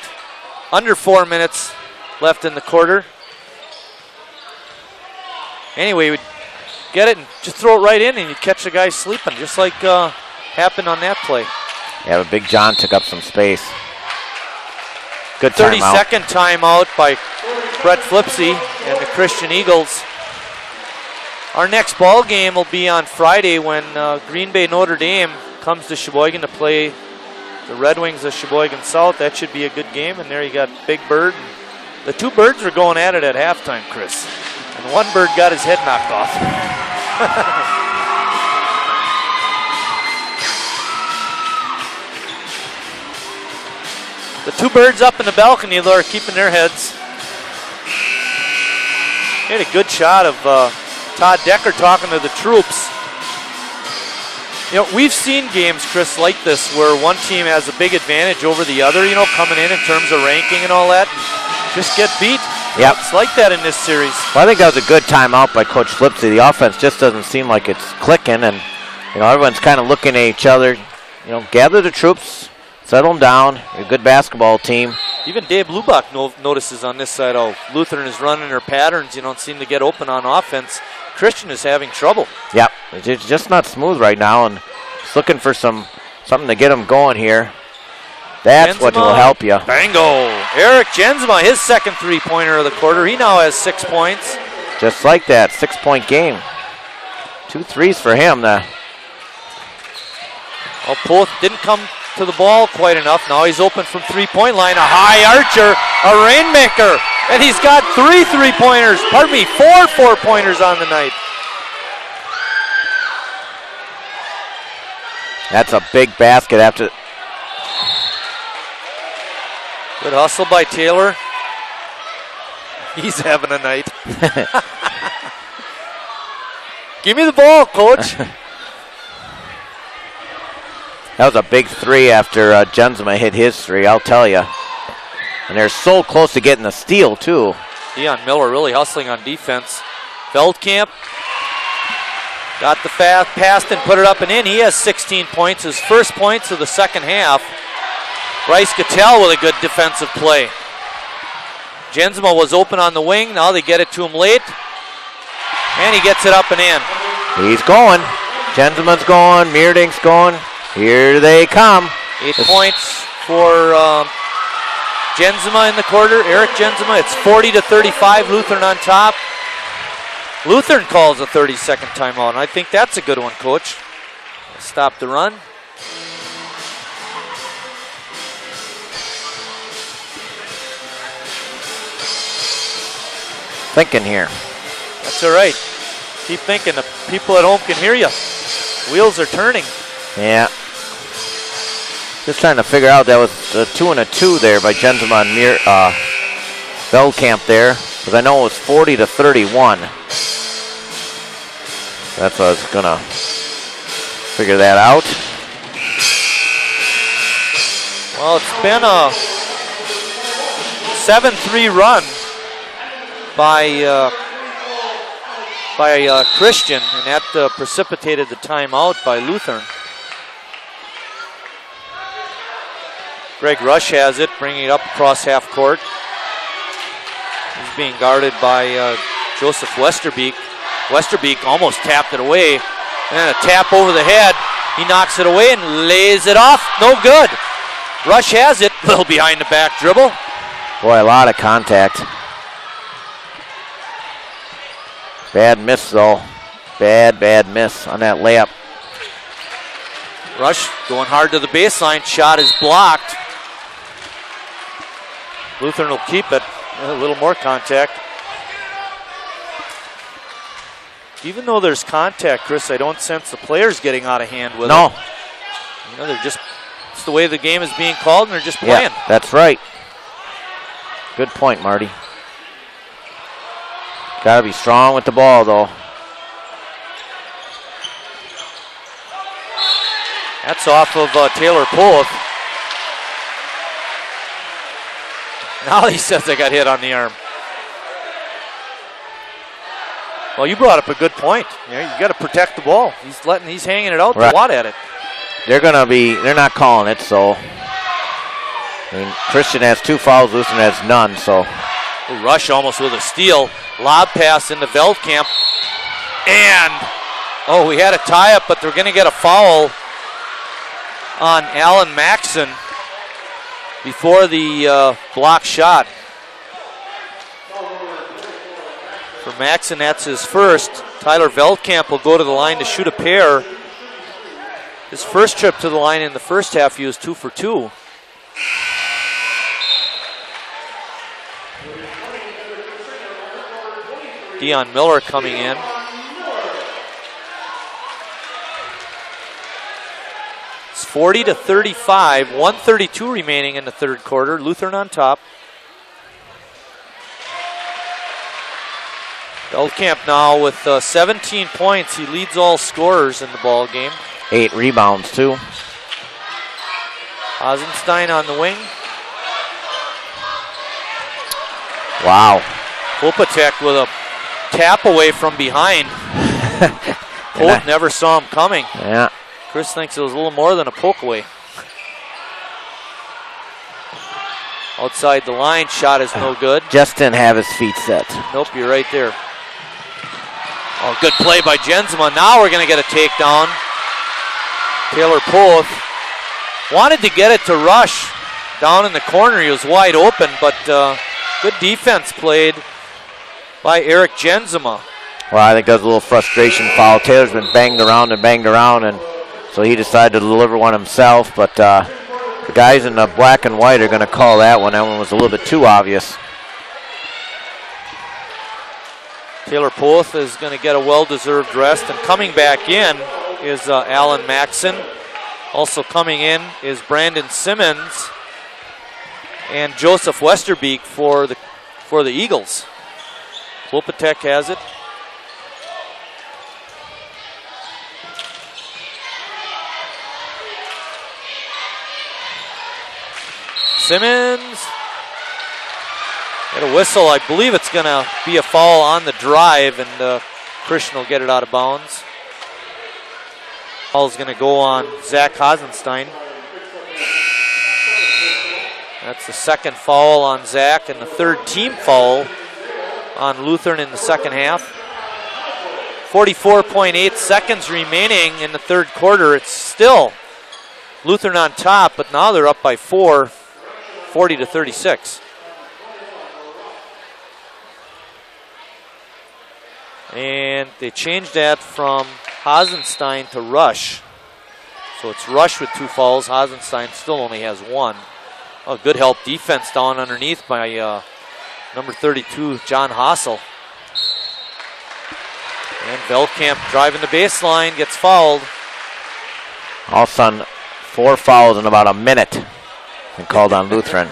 Under 4 minutes left in the quarter. Anyway, we'd get it and just throw it right in, and you'd catch the guy sleeping, just like happened on that play. Yeah, but Big John took up some space. Good timeout. 30-second timeout by Brett Flipsy and the Christian Eagles. Our next ball game will be on Friday when Green Bay Notre Dame comes to Sheboygan to play the Red Wings of Sheboygan South. That should be a good game. And there you got Big Bird. The 2 birds were going at it at halftime, Chris. And one bird got his head knocked off. The 2 birds up in the balcony are keeping their heads. He had a good shot of Todd Decker talking to the troops. We've seen games, Chris, like this where one team has a big advantage over the other, coming in terms of ranking and all that. Just get beat. Yep. It's like that in this series. Well, I think that was a good timeout by Coach Flipsy. The offense just doesn't seem like it's clicking, and everyone's kind of looking at each other. Gather the troops, settle them down. You're a good basketball team. Even Dave Lubach notices on this side, Lutheran is running their patterns. Don't seem to get open on offense. Christian is having trouble. Yep, it's just not smooth right now, and it's looking for something to get them going here. That's Jensema, what will help you. Bingo. Eric Jensema, his second 3-pointer of the quarter. He now has 6 points. Just like that, 6-point game. 2 threes for him. Poth didn't come to the ball quite enough. Now he's open from 3-point line. A high archer, a rainmaker. And he's got 3 3-pointers. Pardon me, 4 4-pointers on the night. That's a big basket after. Good hustle by Taylor. He's having a night. Give me the ball, Coach. That was a big 3 after Jensema hit his 3, I'll tell you. And they're so close to getting the steal, too. Dion Miller really hustling on defense. Feldkamp got the pass and put it up and in. He has 16 points, his first points of the second half. Rice Cattell with a good defensive play. Jensema was open on the wing. Now they get it to him late. And he gets it up and in. He's going. Jensema's going. Meerdink's going. Here they come. 8 points for Jensema in the quarter. Eric Jensema. It's 40-35. Lutheran on top. Lutheran calls a 30-second timeout, and I think that's a good one, Coach. Stop the run. thinking here. That's all right. Keep thinking. The people at home can hear you. Wheels are turning. Yeah. Just trying to figure out, that was a 2 and a 2 there by Gentleman Veldkamp there, because I know it was 40-31. That's what I was gonna figure that out. Well, it's been a 7-3 run by Christian, and that precipitated the timeout by Lutheran. Greg Rush has it, bringing it up across half court. He's being guarded by Joseph Westerbeek. Westerbeek almost tapped it away, and then a tap over the head. He knocks it away and lays it off. No good. Rush has it, little behind the back dribble. Boy, a lot of contact. Bad miss, though. Bad miss on that layup. Rush going hard to the baseline. Shot is blocked. Lutheran will keep it. A little more contact. Even though there's contact, Chris, I don't sense the players getting out of hand with it. No. You know, they're just, it's the way the game is being called, and they're just playing. Yeah, that's right. Good point, Marty. Got to be strong with the ball, though. That's off of Taylor Poth. Now he says they got hit on the arm. Well, you brought up a good point. You got to protect the ball. He's hanging it out to Watt at it. They're not calling it, so. I mean, Christian has 2 fouls, Lutheran has none, so. Rush almost with a steal. Lob pass into Veldkamp. And, we had a tie-up, but they're going to get a foul on Alan Maxson before the block shot. For Maxson, that's his first. Tyler Veldkamp will go to the line to shoot a pair. His first trip to the line in the first half, he was 2 for 2. Dion Miller coming in. It's 40-35, 1:32 remaining in the third quarter. Lutheran on top. Veldkamp now with 17 points. He leads all scorers in the ball game. 8 rebounds, too. Hasenstein on the wing. Wow. Kopatek with a tap away from behind. Colt never saw him coming. Yeah. Chris thinks it was a little more than a poke away. Outside the line, shot is no good. Just didn't have his feet set. Nope, you're right there. Oh, good play by Jensma. Now we're going to get a takedown. Taylor Poth wanted to get it to Rush down in the corner. He was wide open, but good defense played by Eric Jensma. Well, I think that was a little frustration foul. Taylor's been banged around, and so he decided to deliver one himself, but the guys in the black and white are going to call that one. That one was a little bit too obvious. Taylor Poth is going to get a well-deserved rest, and coming back in is Alan Maxson. Also coming in is Brandon Simmons and Joseph Westerbeek for the Eagles. Klopatek has it. Simmons. Get a whistle. I believe it's going to be a foul on the drive, and Christian will get it out of bounds. Foul is going to go on Zach Hasenstein. That's the second foul on Zach, and the third team foul on Lutheran in the second half. 44.8 seconds remaining in the third quarter. It's still Lutheran on top, but now they're up by 4, 40-36. And they changed that from Hasenstein to Rush. So it's Rush with 2 fouls. Hasenstein still only has 1. Oh, good help defense down underneath by number 32, John Hassel. And Veldkamp driving the baseline, gets fouled. All of a sudden, 4 fouls in about a minute been called on Lutheran.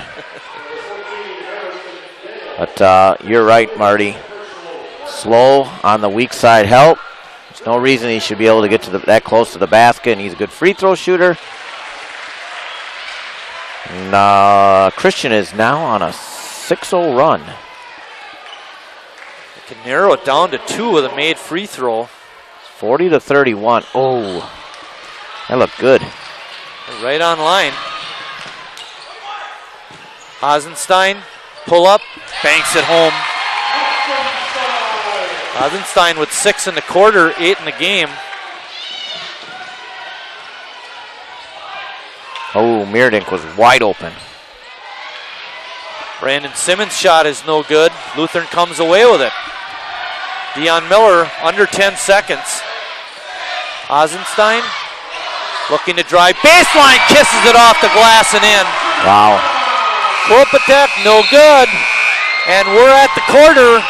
But you're right, Marty. Slow on the weak side help. There's no reason he should be able to get to that close to the basket, and he's a good free throw shooter. And Christian is now on a 6-0 run. They can narrow it down to 2 with a made free throw. 40-31. Oh, that looked good. They're right on line. Hasenstein, pull up, banks it home. Hasenstein with 6 in the quarter, 8 in the game. Oh, Meerdink was wide open. Brandon Simmons' shot is no good. Lutheran comes away with it. Dion Miller, under 10 seconds. Hasenstein looking to drive. Baseline, kisses it off the glass and in. Wow. Klopatek, no good. And we're at the quarter.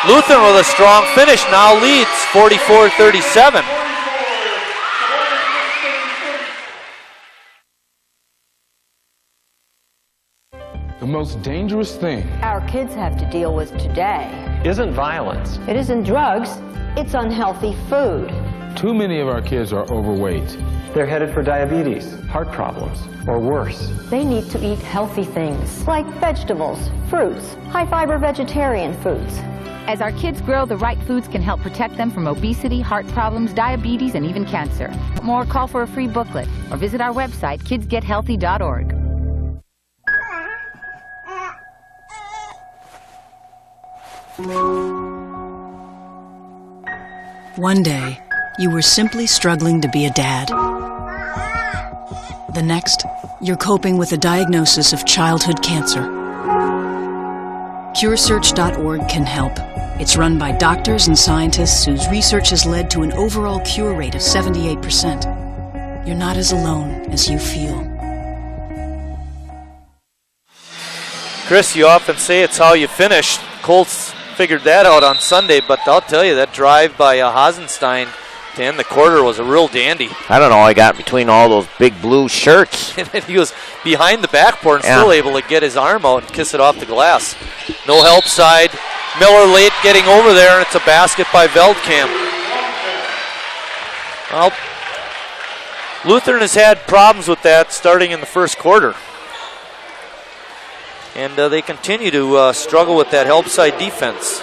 Lutheran with a strong finish now leads 44-37. The most dangerous thing our kids have to deal with today isn't violence. it isn't drugs, it's unhealthy food. Too many of our kids are overweight. They're headed for diabetes, heart problems, or worse. They need to eat healthy things like vegetables, fruits, high-fiber vegetarian foods. As our kids grow, the right foods can help protect them from obesity, heart problems, diabetes, and even cancer. For more, call for a free booklet or visit our website, kidsgethealthy.org. One day, you were simply struggling to be a dad. The next, you're coping with a diagnosis of childhood cancer. CureSearch.org can help. It's run by doctors and scientists whose research has led to an overall cure rate of 78%. You're not as alone as you feel. Chris, you often say it's how you finish. Colts figured that out on Sunday, but I'll tell you, that drive by Hasenstein to end the quarter was a real dandy. I don't know, I got between all those big blue shirts. And then he was behind the backboard and still able to get his arm out and kiss it off the glass. No help side. Miller late getting over there, and it's a basket by Veldkamp. Well, Lutheran has had problems with that starting in the first quarter. And they continue to struggle with that help side defense.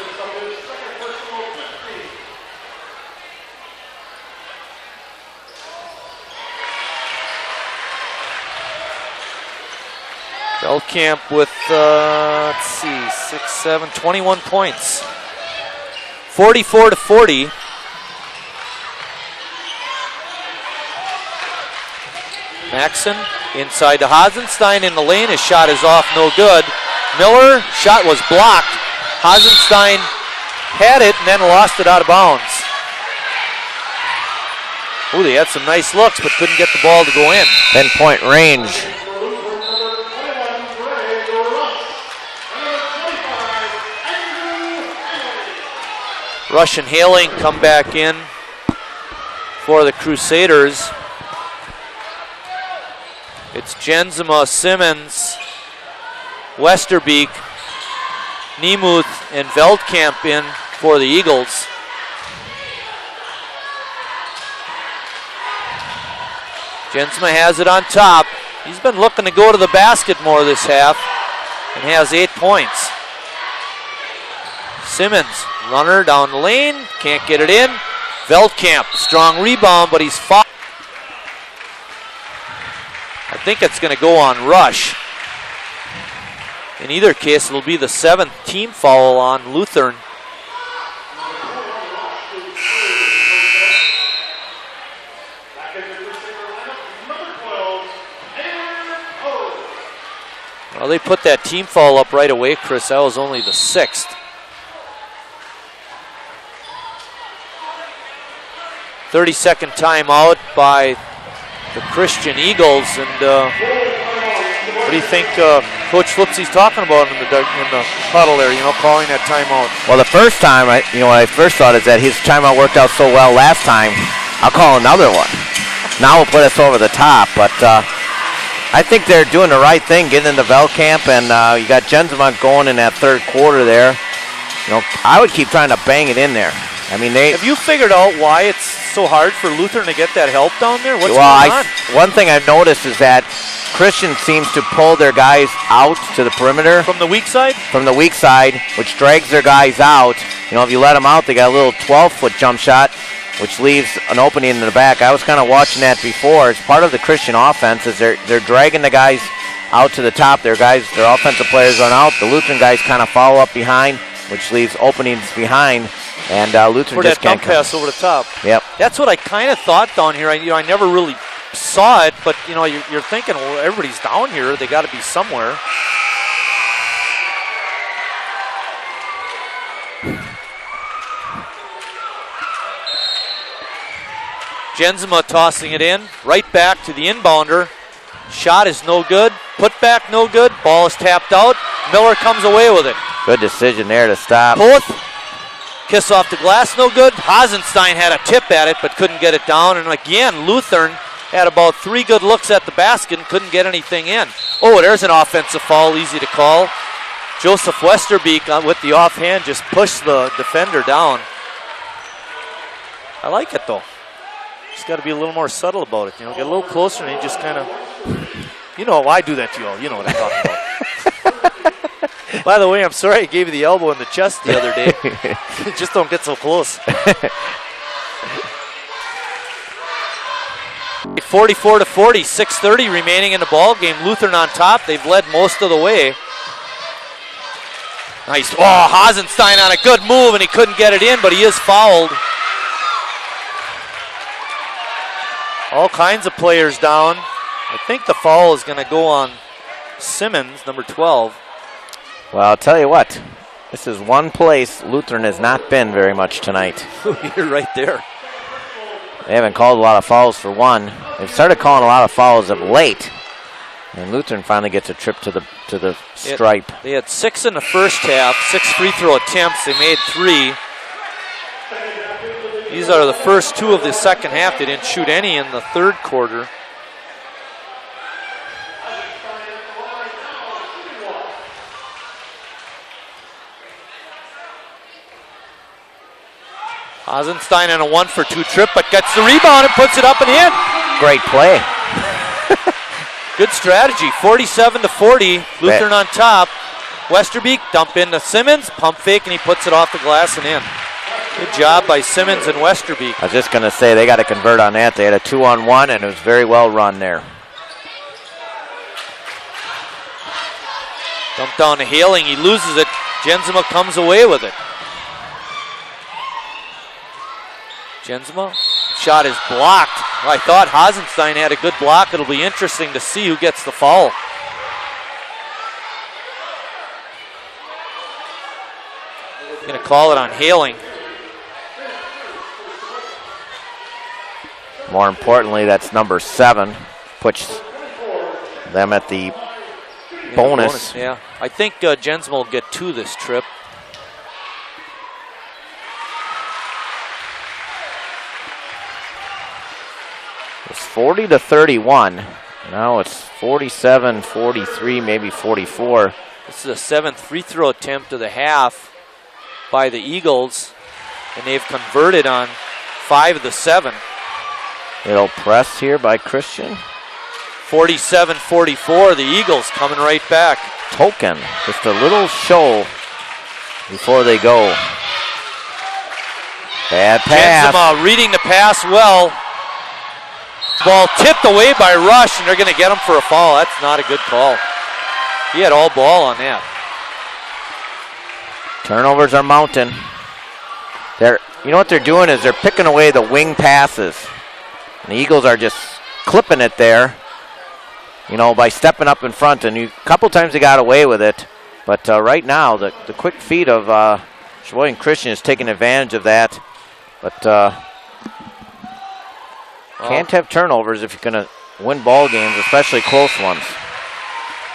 Veldkamp with, 21 points. 44-40. Maxson inside to Hasenstein in the lane. His shot is off, no good. Miller, shot was blocked. Hasenstein had it and then lost it out of bounds. Oh, they had some nice looks but couldn't get the ball to go in. 10-point range. Rush and Haling come back in for the Crusaders. It's Jensema, Simmons, Westerbeek, Niemuth, and Veldkamp in for the Eagles. Jensema has it on top. He's been looking to go to the basket more this half and has 8 points. Simmons, runner down the lane, can't get it in. Veldkamp, strong rebound, but he's fouled. I think it's going to go on Rush. In either case, it'll be the 7th team foul on Lutheran. Well, they put that team foul up right away, Chris. That was only the 6th. 30-second timeout by the Christian Eagles. And what do you think Coach Flipsy's talking about in the huddle there, calling that timeout. Well, the first time, what I first thought is that his timeout worked out so well last time, I'll call another one. Now we'll put us over the top, but I think they're doing the right thing, getting into Velkamp, and you got Jensma going in that third quarter there. I would keep trying to bang it in there. I mean, have you figured out why it's so hard for Lutheran to get that help down there? What's going on? One thing I've noticed is that Christian seems to pull their guys out to the perimeter. From the weak side? From the weak side, which drags their guys out. If you let them out, they got a little 12-foot jump shot, which leaves an opening in the back. I was kind of watching that before. It's part of the Christian offense is they're dragging the guys out to the top. Their offensive players run out. The Lutheran guys kind of follow up behind, which leaves openings behind. And Lutheran for just that can't dump pass over the top. Yep. That's what I kind of thought down here. I never really saw it, but you're thinking, well, everybody's down here. They got to be somewhere. Jensma tossing it in, right back to the inbounder. Shot is no good. Put back no good. Ball is tapped out. Miller comes away with it. Good decision there to stop. Fourth. Kiss off the glass, no good. Hasenstein had a tip at it, but couldn't get it down. And again, Lutheran had about 3 good looks at the basket and couldn't get anything in. Oh, there's an offensive foul, easy to call. Joseph Westerbeek with the offhand just pushed the defender down. I like it, though. Just got to be a little more subtle about it. Get a little closer and you just kind of, I do that to you all. You know what I'm talking about. By the way, I'm sorry I gave you the elbow in the chest the other day. Just don't get so close. 44-40, 6:30 remaining in the ball game. Lutheran on top. They've led most of the way. Nice. Oh, Hasenstein on a good move, and he couldn't get it in, but he is fouled. All kinds of players down. I think the foul is going to go on Simmons, number 12. Well, I'll tell you what. This is one place Lutheran has not been very much tonight. You're right there. They haven't called a lot of fouls for one. They've started calling a lot of fouls of late. And Lutheran finally gets a trip to the stripe. They had 6 in the first half, 6 free throw attempts. They made 3. These are the first 2 of the second half. They didn't shoot any in the third quarter. Hasenstein on a 1-for-2 trip, but gets the rebound and puts it up and in. Great play. Good strategy. 47-40. Lutheran on top. Westerbeek dump into Simmons, pump fake, and he puts it off the glass and in. Good job by Simmons and Westerbeek. I was just going to say they got to convert on that. They had a 2-on-1, and it was very well run there. Dump down to Haling. He loses it. Jensma comes away with it. Jensma, shot is blocked. I thought Hasenstein had a good block. It'll be interesting to see who gets the foul. Going to call it on Haling. More importantly, that's number 7. Puts them at the bonus. Yeah, I think Jensma will get 2 this trip. It's 40-31. Now it's 47-43, maybe 44. This is the 7th free throw attempt of the half by the Eagles, and they've converted on 5 of the 7. Little press here by Christian. 47-44, the Eagles coming right back. Token, just a little show before they go. Bad pass. Jensma reading the pass well. Ball tipped away by Rush, and they're going to get him for a foul. That's not a good call. He had all ball on that. Turnovers are mounting. You know what they're doing is they're picking away the wing passes. And the Eagles are just clipping it there, by stepping up in front. And a couple times they got away with it. But right now, the quick feet of Sheboygan Christian is taking advantage of that. But can't have turnovers if you're going to win ball games, especially close ones.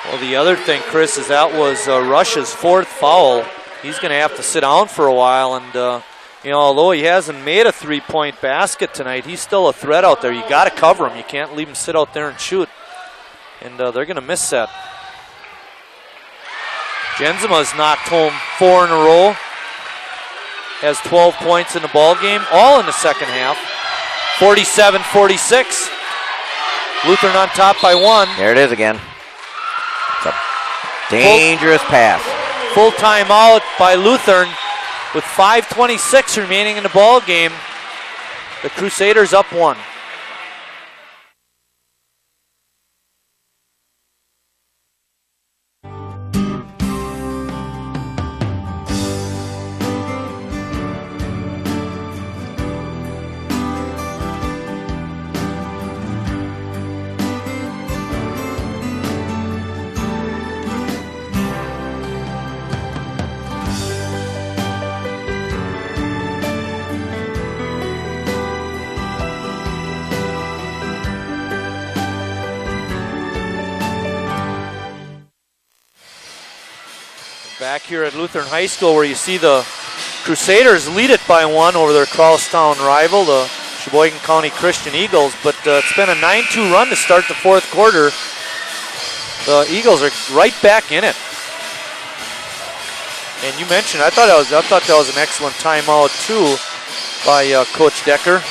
Well, the other thing, Chris, is that was Rush's 4th foul. He's going to have to sit down for a while, and you know, although he hasn't made a 3-point basket tonight, he's still a threat out there. You got to cover him. You can't leave him sit out there and shoot. And they're going to miss that. Jensima's knocked home 4 in a row. Has 12 points in the ball game, all in the second half. 47-46. Lutheran on top by 1. There it is again. It's a dangerous pass. Full timeout by Lutheran with 5:26 remaining in the ball game. The Crusaders up 1. Back here at Lutheran High School, where you see the Crusaders lead it by 1 over their Crosstown rival, the Sheboygan County Christian Eagles, but it's been a 9-2 run to start the 4th quarter. The Eagles are right back in it. And you mentioned, I thought that was an excellent timeout too by Coach Decker.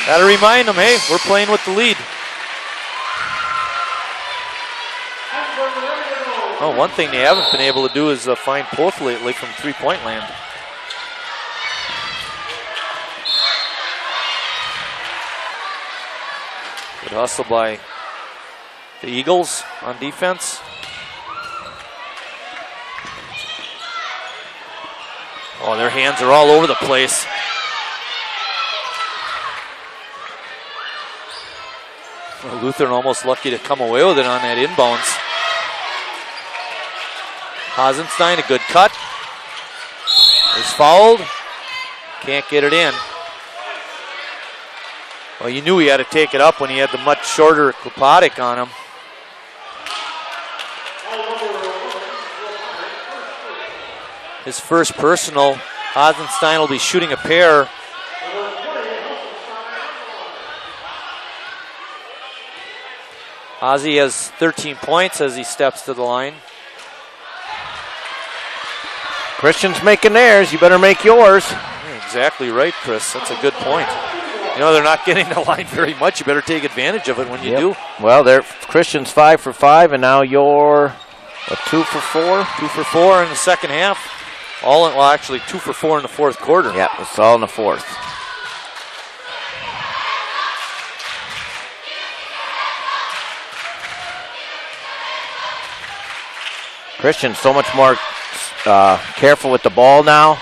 Got to remind them, hey, we're playing with the lead. Oh, one thing they haven't been able to do is find posts lately from 3-point land. Good hustle by the Eagles on defense. Oh, their hands are all over the place. Well, Lutheran almost lucky to come away with it on that inbounds. Hasenstein, a good cut. Is fouled. Can't get it in. Well, you knew he had to take it up when he had the much shorter Klopotic on him. His first personal. Hasenstein will be shooting a pair. Ozzy has 13 points as he steps to the line. Christian's making theirs, you better make yours. You're exactly right, Chris. That's a good point. You know, they're not getting the line very much. You better take advantage of it when you do. Well, Christian's 5 for 5, and now you're 2 for 4? 2 for 4 in the second half. Actually 2 for 4 in the 4th quarter. Yeah, it's all in the 4th. Christian's so much more careful with the ball now.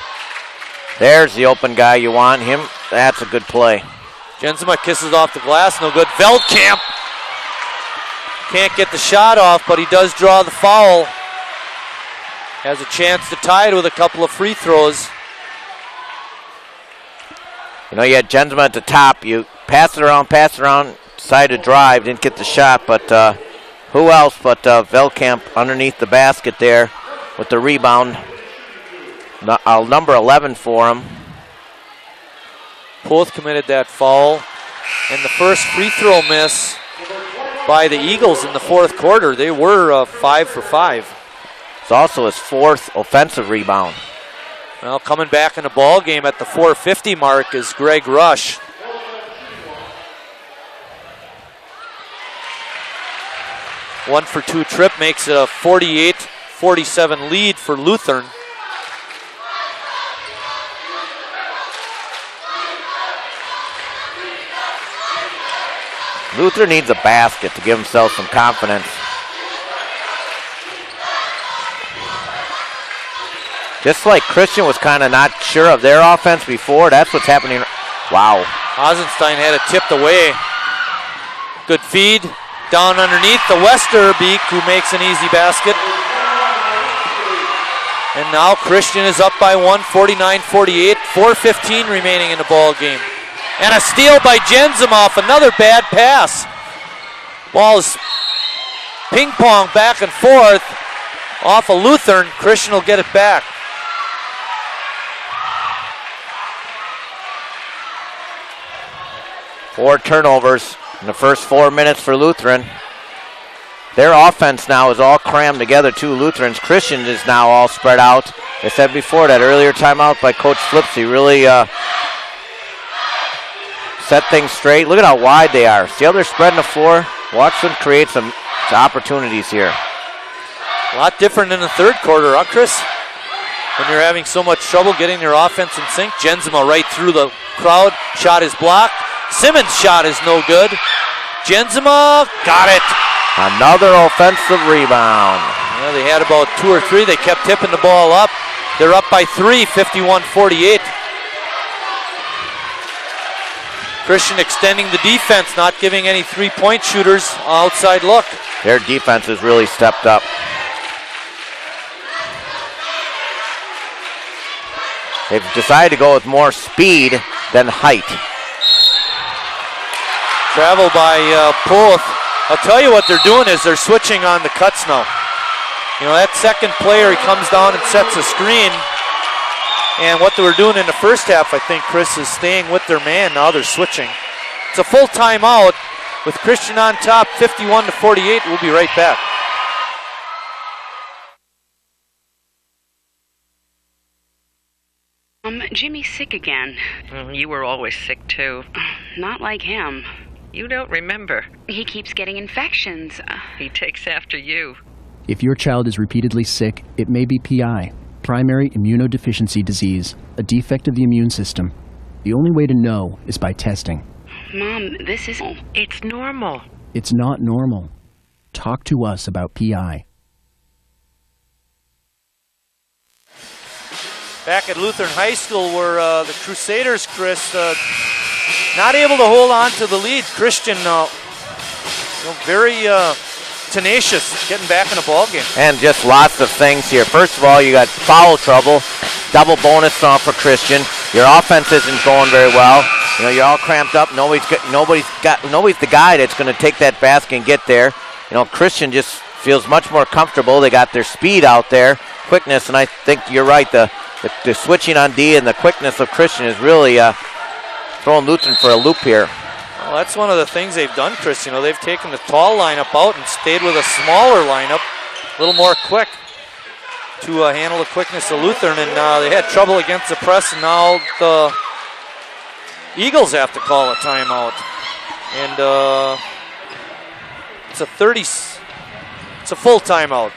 There's the open guy you want. Him. That's a good play. Jensima kisses off the glass. No good. Veldkamp can't get the shot off, but he does draw the foul. Has a chance to tie it with a couple of free throws. You know, you had Jensima at the top. You pass it around, decided to drive, didn't get the shot, but who else but Veldkamp underneath the basket there with the rebound. Number 11 for him. Both committed that foul. And the first free throw miss by the Eagles in the 4th quarter. They were 5 for 5. It's also his 4th offensive rebound. Well, coming back in the ball game at the 4:50 mark is Greg Rush. One for 2 trip makes it a 48-47 lead for Lutheran. Lutheran needs a basket to give himself some confidence. Just like Christian was kind of not sure of their offense before, that's what's happening. Wow. Hasenstein had it tipped away. Good feed. Down underneath the Westerbeek, who makes an easy basket. And now Christian is up by 1, 49-48. 4:15 remaining in the ball game. And a steal by Jensima off another bad pass. Ball is Ping pong back and forth off of Lutheran. Christian will get it back. Four turnovers in the first 4 minutes for Lutheran. Their offense now is all crammed together, too. Lutheran's. Christian is now all spread out. I said before, that earlier timeout by Coach Flipsy really set things straight. Look at how wide they are. See how they're spreading the floor? Watch them create some opportunities here. A lot different in the third quarter, huh, Chris? When you're having so much trouble getting your offense in sync. Jensma right through the crowd. Shot is blocked. Simmons' shot is no good. Jensma got it. Another offensive rebound. Well, they had about 2 or 3. They kept tipping the ball up. They're up by 3, 51-48. Christian extending the defense, not giving any three-point shooters outside look. Their defense has really stepped up. They've decided to go with more speed than height. Travel by Poth. I'll tell you what they're doing is they're switching on the cuts now. You know, that second player, he comes down and sets a screen. And what they were doing in the first half, I think, Chris, is staying with their man. Now they're switching. It's a full timeout with Christian on top, 51-48. We'll be right back. Jimmy's sick again. You were always sick, too. Not like him. You don't remember. He keeps getting infections. He takes after you. If your child is repeatedly sick, it may be PI, primary immunodeficiency disease, a defect of the immune system. The only way to know is by testing. Mom, this is... It's normal. It's not normal. Talk to us about PI. Back at Lutheran High School where the Crusaders, Chris, not able to hold on to the lead. Christian, very tenacious, getting back in a ball game. And just lots of things here. First of all, you got foul trouble, double bonus for Christian. Your offense isn't going very well. You know, you're all cramped up. Nobody's the guy that's going to take that basket and get there. You know, Christian just feels much more comfortable. They got their speed out there, quickness, and I think you're right. The switching on D and the quickness of Christian is really throwing Lutheran for a loop here. Well, that's one of the things they've done, Chris. You know, they've taken the tall lineup out and stayed with a smaller lineup, a little more quick to handle the quickness of Lutheran. And they had trouble against the press, and now the Eagles have to call a timeout. And it's a full timeout.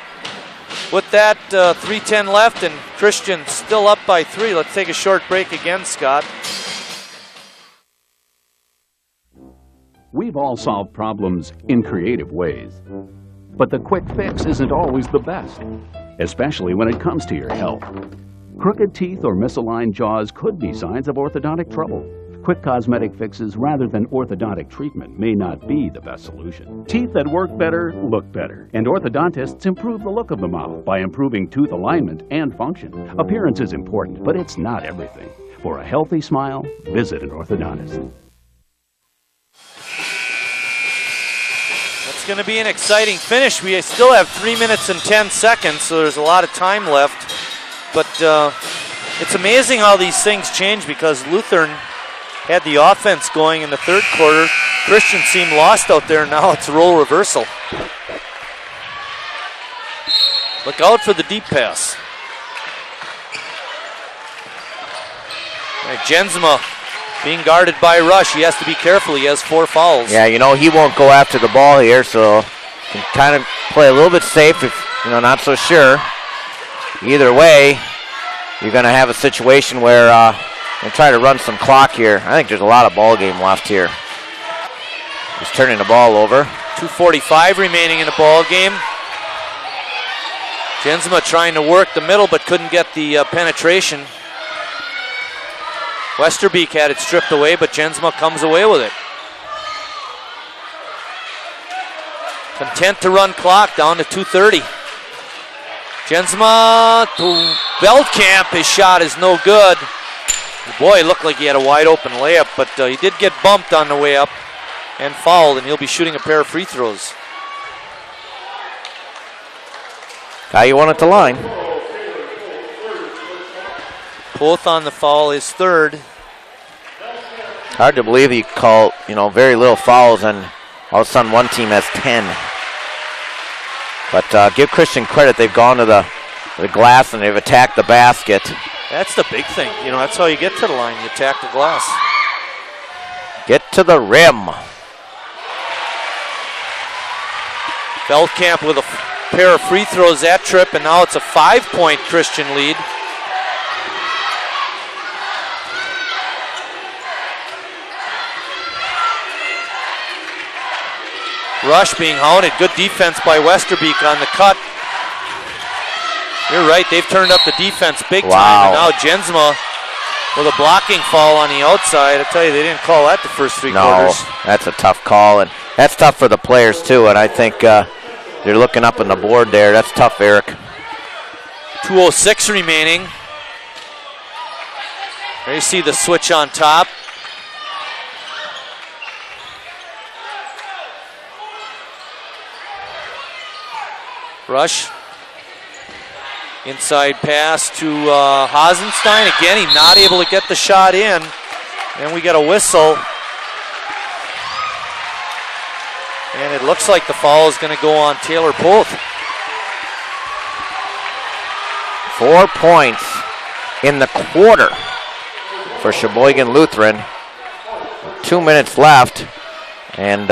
With that, 3:10 left, and Christian still up by 3. Let's take a short break again, Scott. We've all solved problems in creative ways. But the quick fix isn't always the best, especially when it comes to your health. Crooked teeth or misaligned jaws could be signs of orthodontic trouble. Quick cosmetic fixes rather than orthodontic treatment may not be the best solution. Teeth that work better look better, and orthodontists improve the look of the mouth by improving tooth alignment and function. Appearance is important, but it's not everything. For a healthy smile, visit an orthodontist. It's going to be an exciting finish. We still have 3 minutes and 10 seconds, so there's a lot of time left. But it's amazing how these things change because Lutheran had the offense going in the third quarter. Christian seemed lost out there. Now it's a role reversal. Look out for the deep pass. All right, Jensma being guarded by Rush. He has to be careful. He has 4 fouls. Yeah, you know, he won't go after the ball here, so can kind of play a little bit safe if, you know, not so sure. Either way, you're going to have a situation where they'll try to run some clock here. I think there's a lot of ball game left here. He's turning the ball over. 2:45 remaining in the ball game. Jensma trying to work the middle but couldn't get the penetration. Westerbeek had it stripped away, but Jensma comes away with it. Content to run clock down to 2:30. Jensma to Veldkamp. His shot is no good. Boy, it looked like he had a wide open layup, but he did get bumped on the way up and fouled, and he'll be shooting a pair of free throws. Value one at the line. Both on the foul, his third. Hard to believe you call, very little fouls, and all of a sudden one team has 10. But give Christian credit. They've gone to the glass and they've attacked the basket. That's the big thing. That's how you get to the line. You attack the glass. Get to the rim. Feldkamp with a pair of free throws that trip, and now it's a 5-point Christian lead. Rush being hounded. Good defense by Westerbeek on the cut. You're right, they've turned up the defense big time, and now Jensma with a blocking foul on the outside. I tell you, they didn't call that the first three quarters. No, that's a tough call, and that's tough for the players too, and I think they're looking up on the board there. That's tough, Eric. 2:06 remaining. There you see the switch on top. Rush. Inside pass to Hasenstein. Again, he's not able to get the shot in. And we got a whistle. And it looks like the foul is going to go on Taylor Poth. 4 points in the quarter for Sheboygan Lutheran. 2 minutes left. And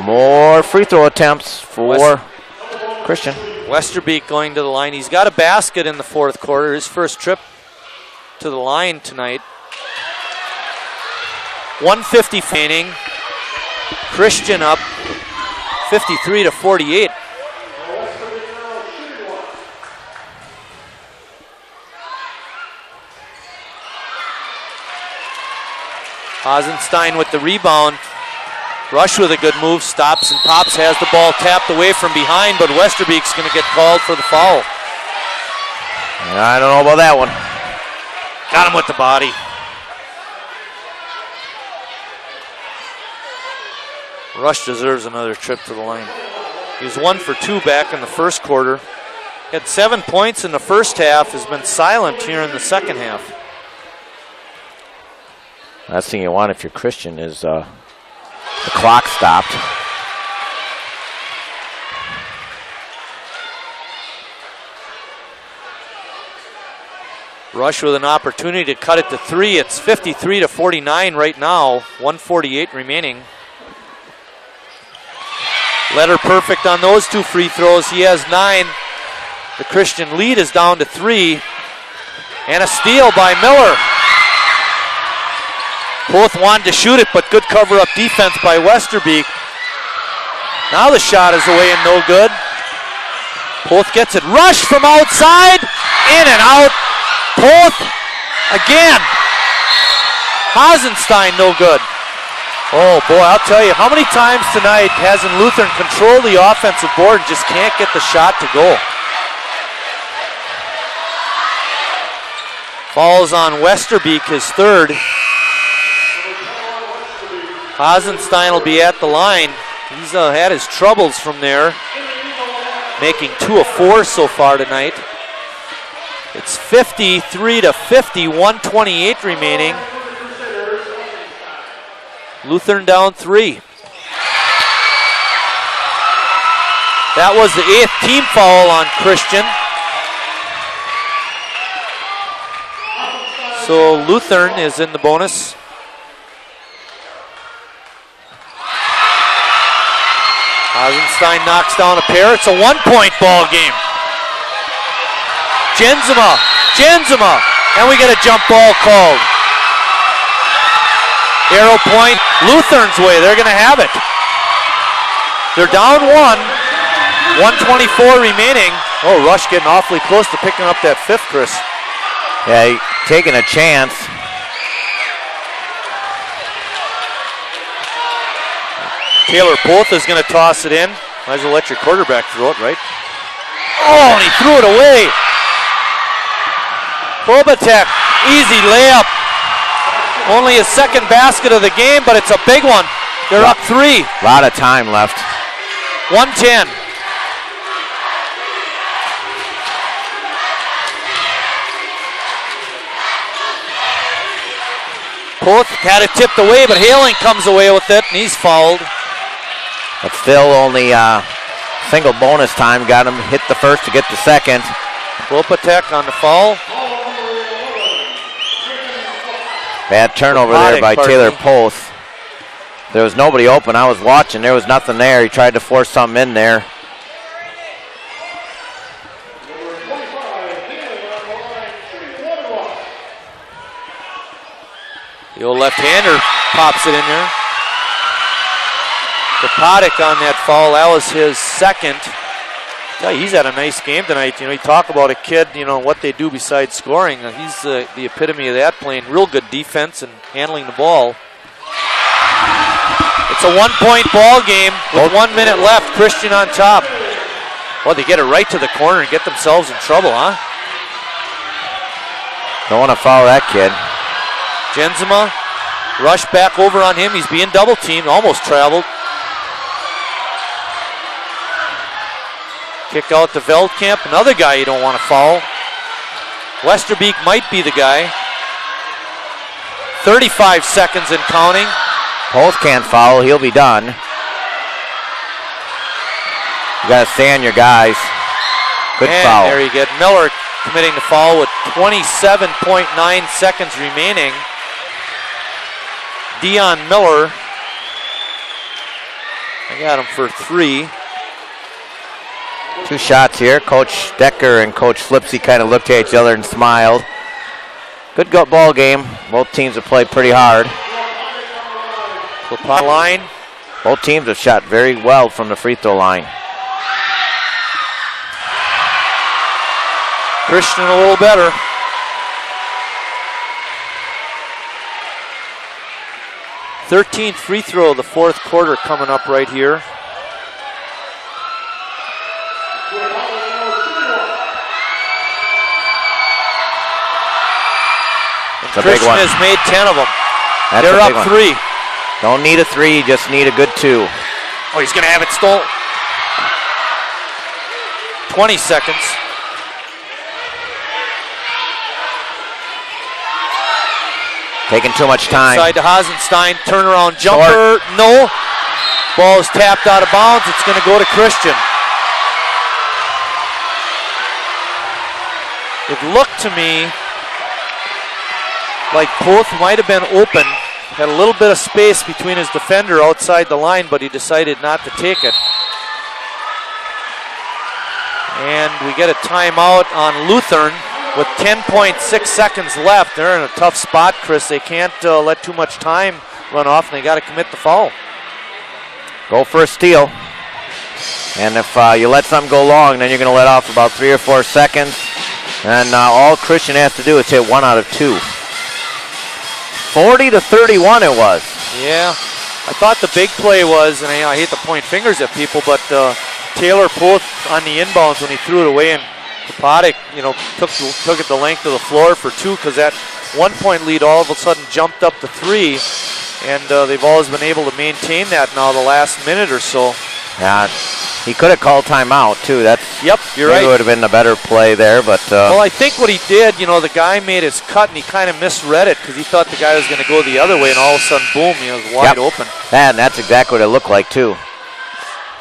more free throw attempts for Christian. Westerbeek going to the line. He's got a basket in the fourth quarter. His first trip to the line tonight. 150 remaining. Christian up 53-48. Hasenstein with the rebound. Rush with a good move, stops and pops, has the ball tapped away from behind, but Westerbeek's going to get called for the foul. I don't know about that one. Got him with the body. Rush deserves another trip to the line. He was 1 for 2 back in the first quarter. Had 7 points in the first half, has been silent here in the second half. Last thing you want if you're Christian is the clock stopped. Rush with an opportunity to cut it to 3. It's 53-49 right now. 1:48 remaining. Letter perfect on those 2 free throws. He has 9. The Christian lead is down to 3. And a steal by Miller. Both wanted to shoot it, but good cover-up defense by Westerbeek. Now the shot is away and no good. Poth gets it. Rush from outside. In and out. Poth again. Hasenstein no good. Oh boy, I'll tell you, how many times tonight hasn't Lutheran controlled the offensive board and just can't get the shot to go? Falls on Westerbeek, his third. Hasenstein will be at the line. He's had his troubles from there, making 2 of 4 so far tonight. It's 53-50, 1:28 remaining. Lutheran down 3. That was the 8th team foul on Christian. So Lutheran is in the bonus. Hasenstein knocks down a pair. It's a 1-point ball game. Jensma, and we get a jump ball called. Arrow point, Lutheran's way. They're going to have it. They're down 1. 1:24 remaining. Oh, Rush getting awfully close to picking up that 5th, Chris. Yeah, taking a chance. Taylor Poth is going to toss it in. Might as well let your quarterback throw it, right? Oh, and he threw it away. Kobatek, easy layup. Only his second basket of the game, but it's a big one. They're up 3. A lot of time left. 1:10. Poth had it tipped away, but Haling comes away with it, and he's fouled. But still only single bonus time. Got him hit the first to get the second. Klopatek on the foul. Bad turnover there by Taylor Poth. There was nobody open. I was watching. There was nothing there. He tried to force something in there. The old left-hander pops it in there. Klopatek on that foul. That was his second. Yeah, he's had a nice game tonight. You know, you talk about a kid, you know, what they do besides scoring. He's the epitome of that, playing real good defense and handling the ball. It's a 1-point ball game with 1 minute left. Christian on top. Well, they get it right to the corner and get themselves in trouble, huh? Don't want to foul that kid. Jensema, rush back over on him. He's being double teamed, almost traveled. Kick out to Veldkamp, another guy you don't want to foul. Westerbeek might be the guy. 35 seconds and counting. Poth can't foul, he'll be done. You gotta stay on your guys. Good and foul. There you get Miller committing the foul with 27.9 seconds remaining. Dion Miller. I got him for 3. 2 shots here. Coach Decker and Coach Flipsy kind of looked at each other and smiled. Good ball game. Both teams have played pretty hard. Line. Both teams have shot very well from the free throw line. Christian a little better. Thirteenth free throw of the fourth quarter coming up right here. Christian has made 10 of them. They're up 3. Don't need a 3, you just need a good 2. Oh, he's going to have it stolen. 20 seconds. Taking too much time. Inside to Hasenstein, turnaround jumper. Short. No. Ball is tapped out of bounds. It's going to go to Christian. It looked to me like Poth might have been open. Had a little bit of space between his defender outside the line, but he decided not to take it. And we get a timeout on Lutheran with 10.6 seconds left. They're in a tough spot, Chris. They can't let too much time run off, and they got to commit the foul. Go for a steal. And if you let something go long, then you're going to let off about 3 or 4 seconds. And all Christian has to do is hit 1 out of 2. 40-31 it was. Yeah, I thought the big play was, and I hate to point fingers at people, but Taylor Poth on the inbounds when he threw it away, and Klopatek, you know, took it the length of the floor for 2, because that 1-point lead all of a sudden jumped up to 3, and they've always been able to maintain that now the last minute or so. Yeah, he could have called timeout too. Yep, you're right. It would have been a better play there, but well, I think what he did, you know, the guy made his cut and he kind of misread it because he thought the guy was going to go the other way, and all of a sudden, boom, he was wide open. And that's exactly what it looked like too.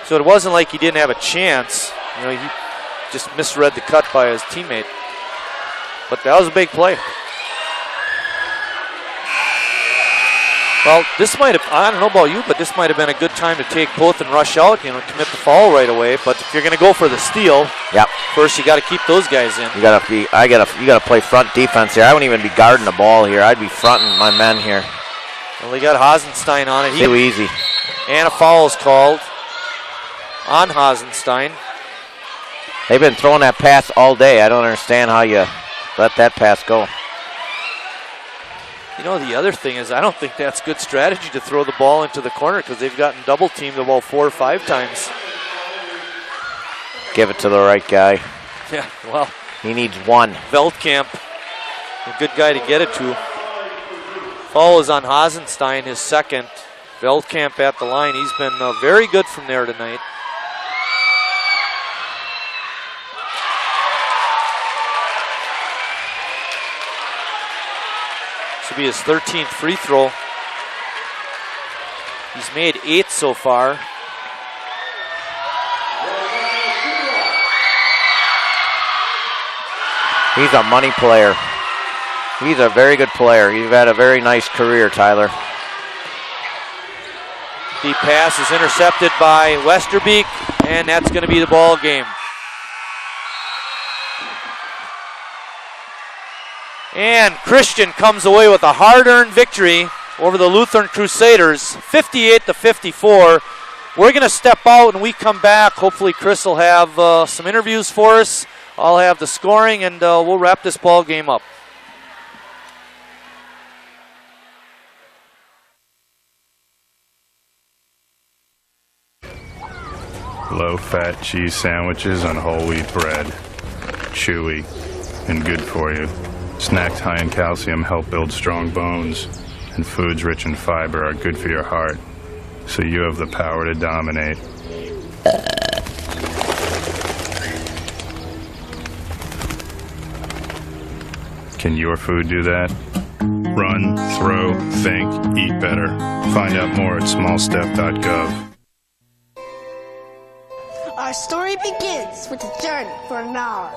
So it wasn't like he didn't have a chance. You know, he just misread the cut by his teammate. But that was a big play. Well, this might have, I don't know about you, but this might have been a good time to take Poth and rush out, you know, commit the foul right away. But if you're going to go for the steal, first you got to keep those guys in. You got to play front defense here. I wouldn't even be guarding the ball here. I'd be fronting my men here. Well, they got Hasenstein on it. Too easy. And a foul is called on Hasenstein. They've been throwing that pass all day. I don't understand how you let that pass go. You know, the other thing is I don't think that's good strategy to throw the ball into the corner because they've gotten double teamed about 4 or 5 times. Give it to the right guy. Yeah, well. He needs 1. Veldkamp, a good guy to get it to. Foul is on Hasenstein, his second. Veldkamp at the line. He's been very good from there tonight. Should be his 13th free throw. He's made 8 so far. He's a money player. He's a very good player. He's had a very nice career, Tyler. The pass is intercepted by Westerbeek, and that's going to be the ball game. And Christian comes away with a hard-earned victory over the Lutheran Crusaders, 58-54. We're going to step out and we come back. Hopefully Chris will have some interviews for us. I'll have the scoring, and we'll wrap this ball game up. Low-fat cheese sandwiches on whole wheat bread. Chewy and good for you. Snacks high in calcium help build strong bones, and foods rich in fiber are good for your heart. So you have the power to dominate. Can your food do that? Run, throw, think, eat better. Find out more at smallstep.gov. Our story begins with a journey for knowledge.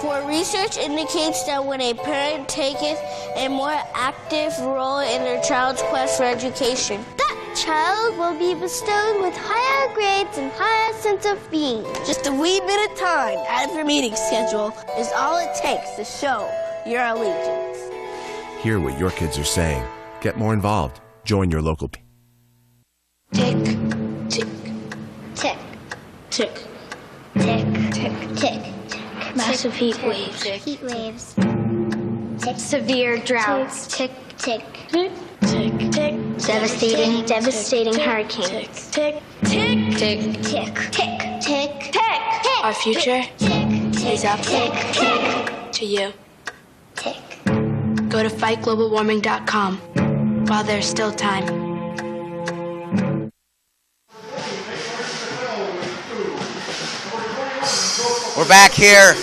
For research indicates that when a parent taketh a more active role in their child's quest for education, that child will be bestowed with higher grades and higher sense of being. Just a wee bit of time out of your meeting schedule is all it takes to show your allegiance. Hear what your kids are saying. Get more involved. Join your local. Tick, tick, tick, tick, tick, tick, tick. Massive heat waves. Heat waves. Tick. Severe droughts. Tick, tick. Tick, tick, tick. Devastating hurricanes. Tick, tick, tick, tick, tick, tick, tick. Our future is up to you. Tick. Go to fightglobalwarming.com while there's still time. We're back here.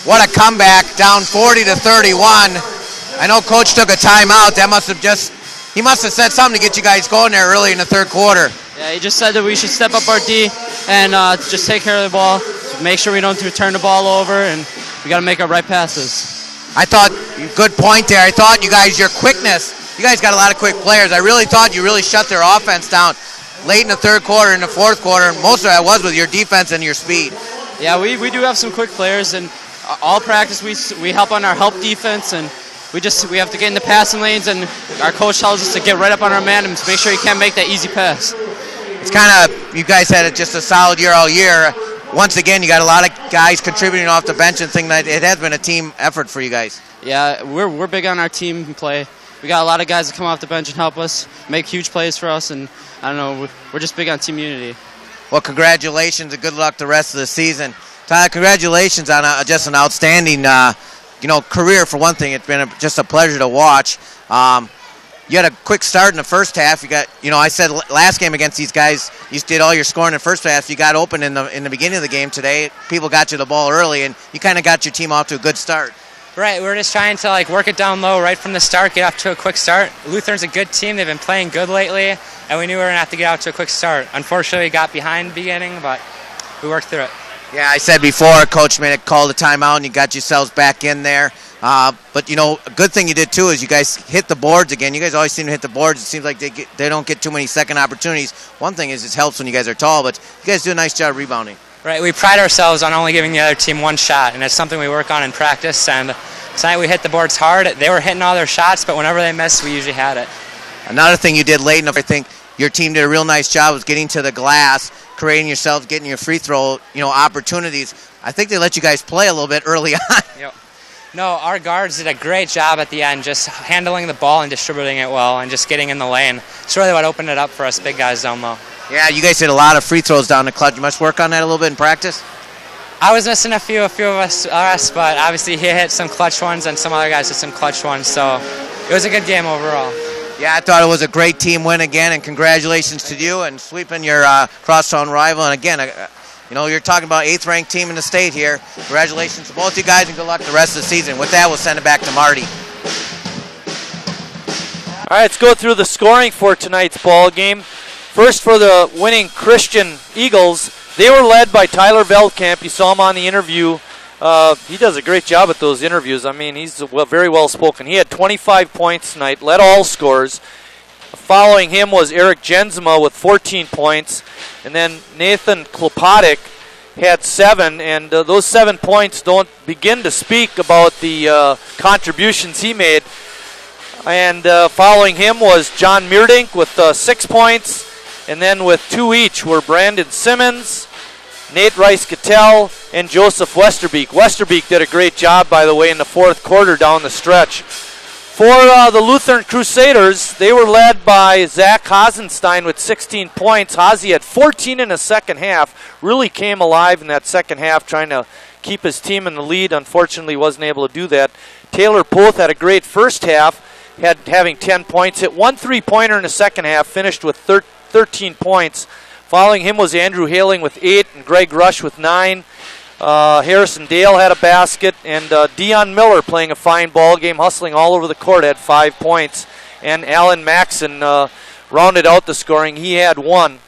What a comeback, down 40-31. I know Coach took a timeout. He must have said something to get you guys going there early in the third quarter. Yeah, he just said that we should step up our D and just take care of the ball, make sure we don't turn the ball over, and we got to make our right passes. I thought, good point there. I thought you guys, your quickness, you guys got a lot of quick players. I really thought you really shut their offense down late in the third quarter and the fourth quarter, and most of that was with your defense and your speed. Yeah, we do have some quick players, and all practice we help on our help defense, and we have to get in the passing lanes, and our coach tells us to get right up on our man and make sure he can't make that easy pass. It's kind of, you guys had just a solid year all year. Once again, you got a lot of guys contributing off the bench and things. That it has been a team effort for you guys. Yeah, we're big on our team play. We got a lot of guys that come off the bench and help us, make huge plays for us, and I don't know, we're just big on team unity. Well, congratulations and good luck the rest of the season. Tyler, congratulations on just an outstanding, career for one thing. It's been just a pleasure to watch. You had a quick start in the first half. You got, I said last game against these guys, you did all your scoring in the first half. You got open in the beginning of the game today. People got you the ball early, and you kind of got your team off to a good start. Right, we're just trying to work it down low right from the start, get off to a quick start. Lutheran's a good team. They've been playing good lately, and we knew we were going to have to get out to a quick start. Unfortunately, we got behind the beginning, but we worked through it. Yeah, I said before, Coach made a call to timeout, and you got yourselves back in there. But, a good thing you did, too, is you guys hit the boards again. You guys always seem to hit the boards. It seems like they don't get too many second opportunities. One thing is it helps when you guys are tall, but you guys do a nice job rebounding. Right, we pride ourselves on only giving the other team one shot, and it's something we work on in practice. And tonight we hit the boards hard. They were hitting all their shots, but whenever they missed, we usually had it. Another thing you did late enough, I think your team did a real nice job was getting to the glass, creating yourselves, getting your free throw, opportunities. I think they let you guys play a little bit early on. Yep. No, our guards did a great job at the end, just handling the ball and distributing it well and just getting in the lane. It's really what opened it up for us big guys down low. Yeah, you guys hit a lot of free throws down the clutch. You must work on that a little bit in practice? I was missing a few of us, but obviously he hit some clutch ones and some other guys hit some clutch ones, so it was a good game overall. Yeah, I thought it was a great team win again, and congratulations to you and sweeping your crosstown rival. And again, you're talking about 8th-ranked team in the state here. Congratulations to both you guys, and good luck the rest of the season. With that, we'll send it back to Marty. All right, let's go through the scoring for tonight's ball game. First for the winning Christian Eagles, they were led by Tyler Veldkamp. You saw him on the interview. He does a great job at those interviews. I mean, he's very well spoken. He had 25 points tonight, led all scores. Following him was Eric Jensma with 14 points. And then Nathan Klopotic had 7. And those 7 points don't begin to speak about the contributions he made. And following him was John Meerdink with 6 points. And then with 2 each were Brandon Simmons, Nate Rice-Cattell, and Joseph Westerbeek. Westerbeek did a great job, by the way, in the fourth quarter down the stretch. For the Lutheran Crusaders, they were led by Zach Hasenstein with 16 points. Hazy had 14 in the second half. Really came alive in that second half, trying to keep his team in the lead. Unfortunately, wasn't able to do that. Taylor Poth had a great first half, having 10 points. Hit 1 3-pointer in the second half, finished with 13 points. Following him was Andrew Haling with 8 and Greg Rush with 9. Harrison Dale had a basket, and Dion Miller playing a fine ball game, hustling all over the court, had 5 points. And Alan Maxon rounded out the scoring. He had 1.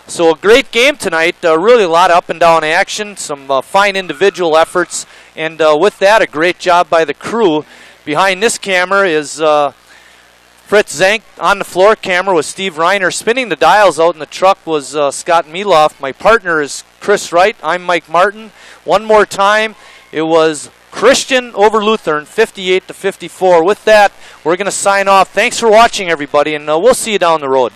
So a great game tonight. Really a lot of up and down action, some fine individual efforts, and with that, a great job by the crew. Behind this camera is Fritz Zank. On the floor camera was Steve Reiner. Spinning the dials out in the truck was Scott Mieloff. My partner is Chris Wright. I'm Mike Martin. One more time, it was Christian over Lutheran, 58-54. With that, we're going to sign off. Thanks for watching, everybody, and we'll see you down the road.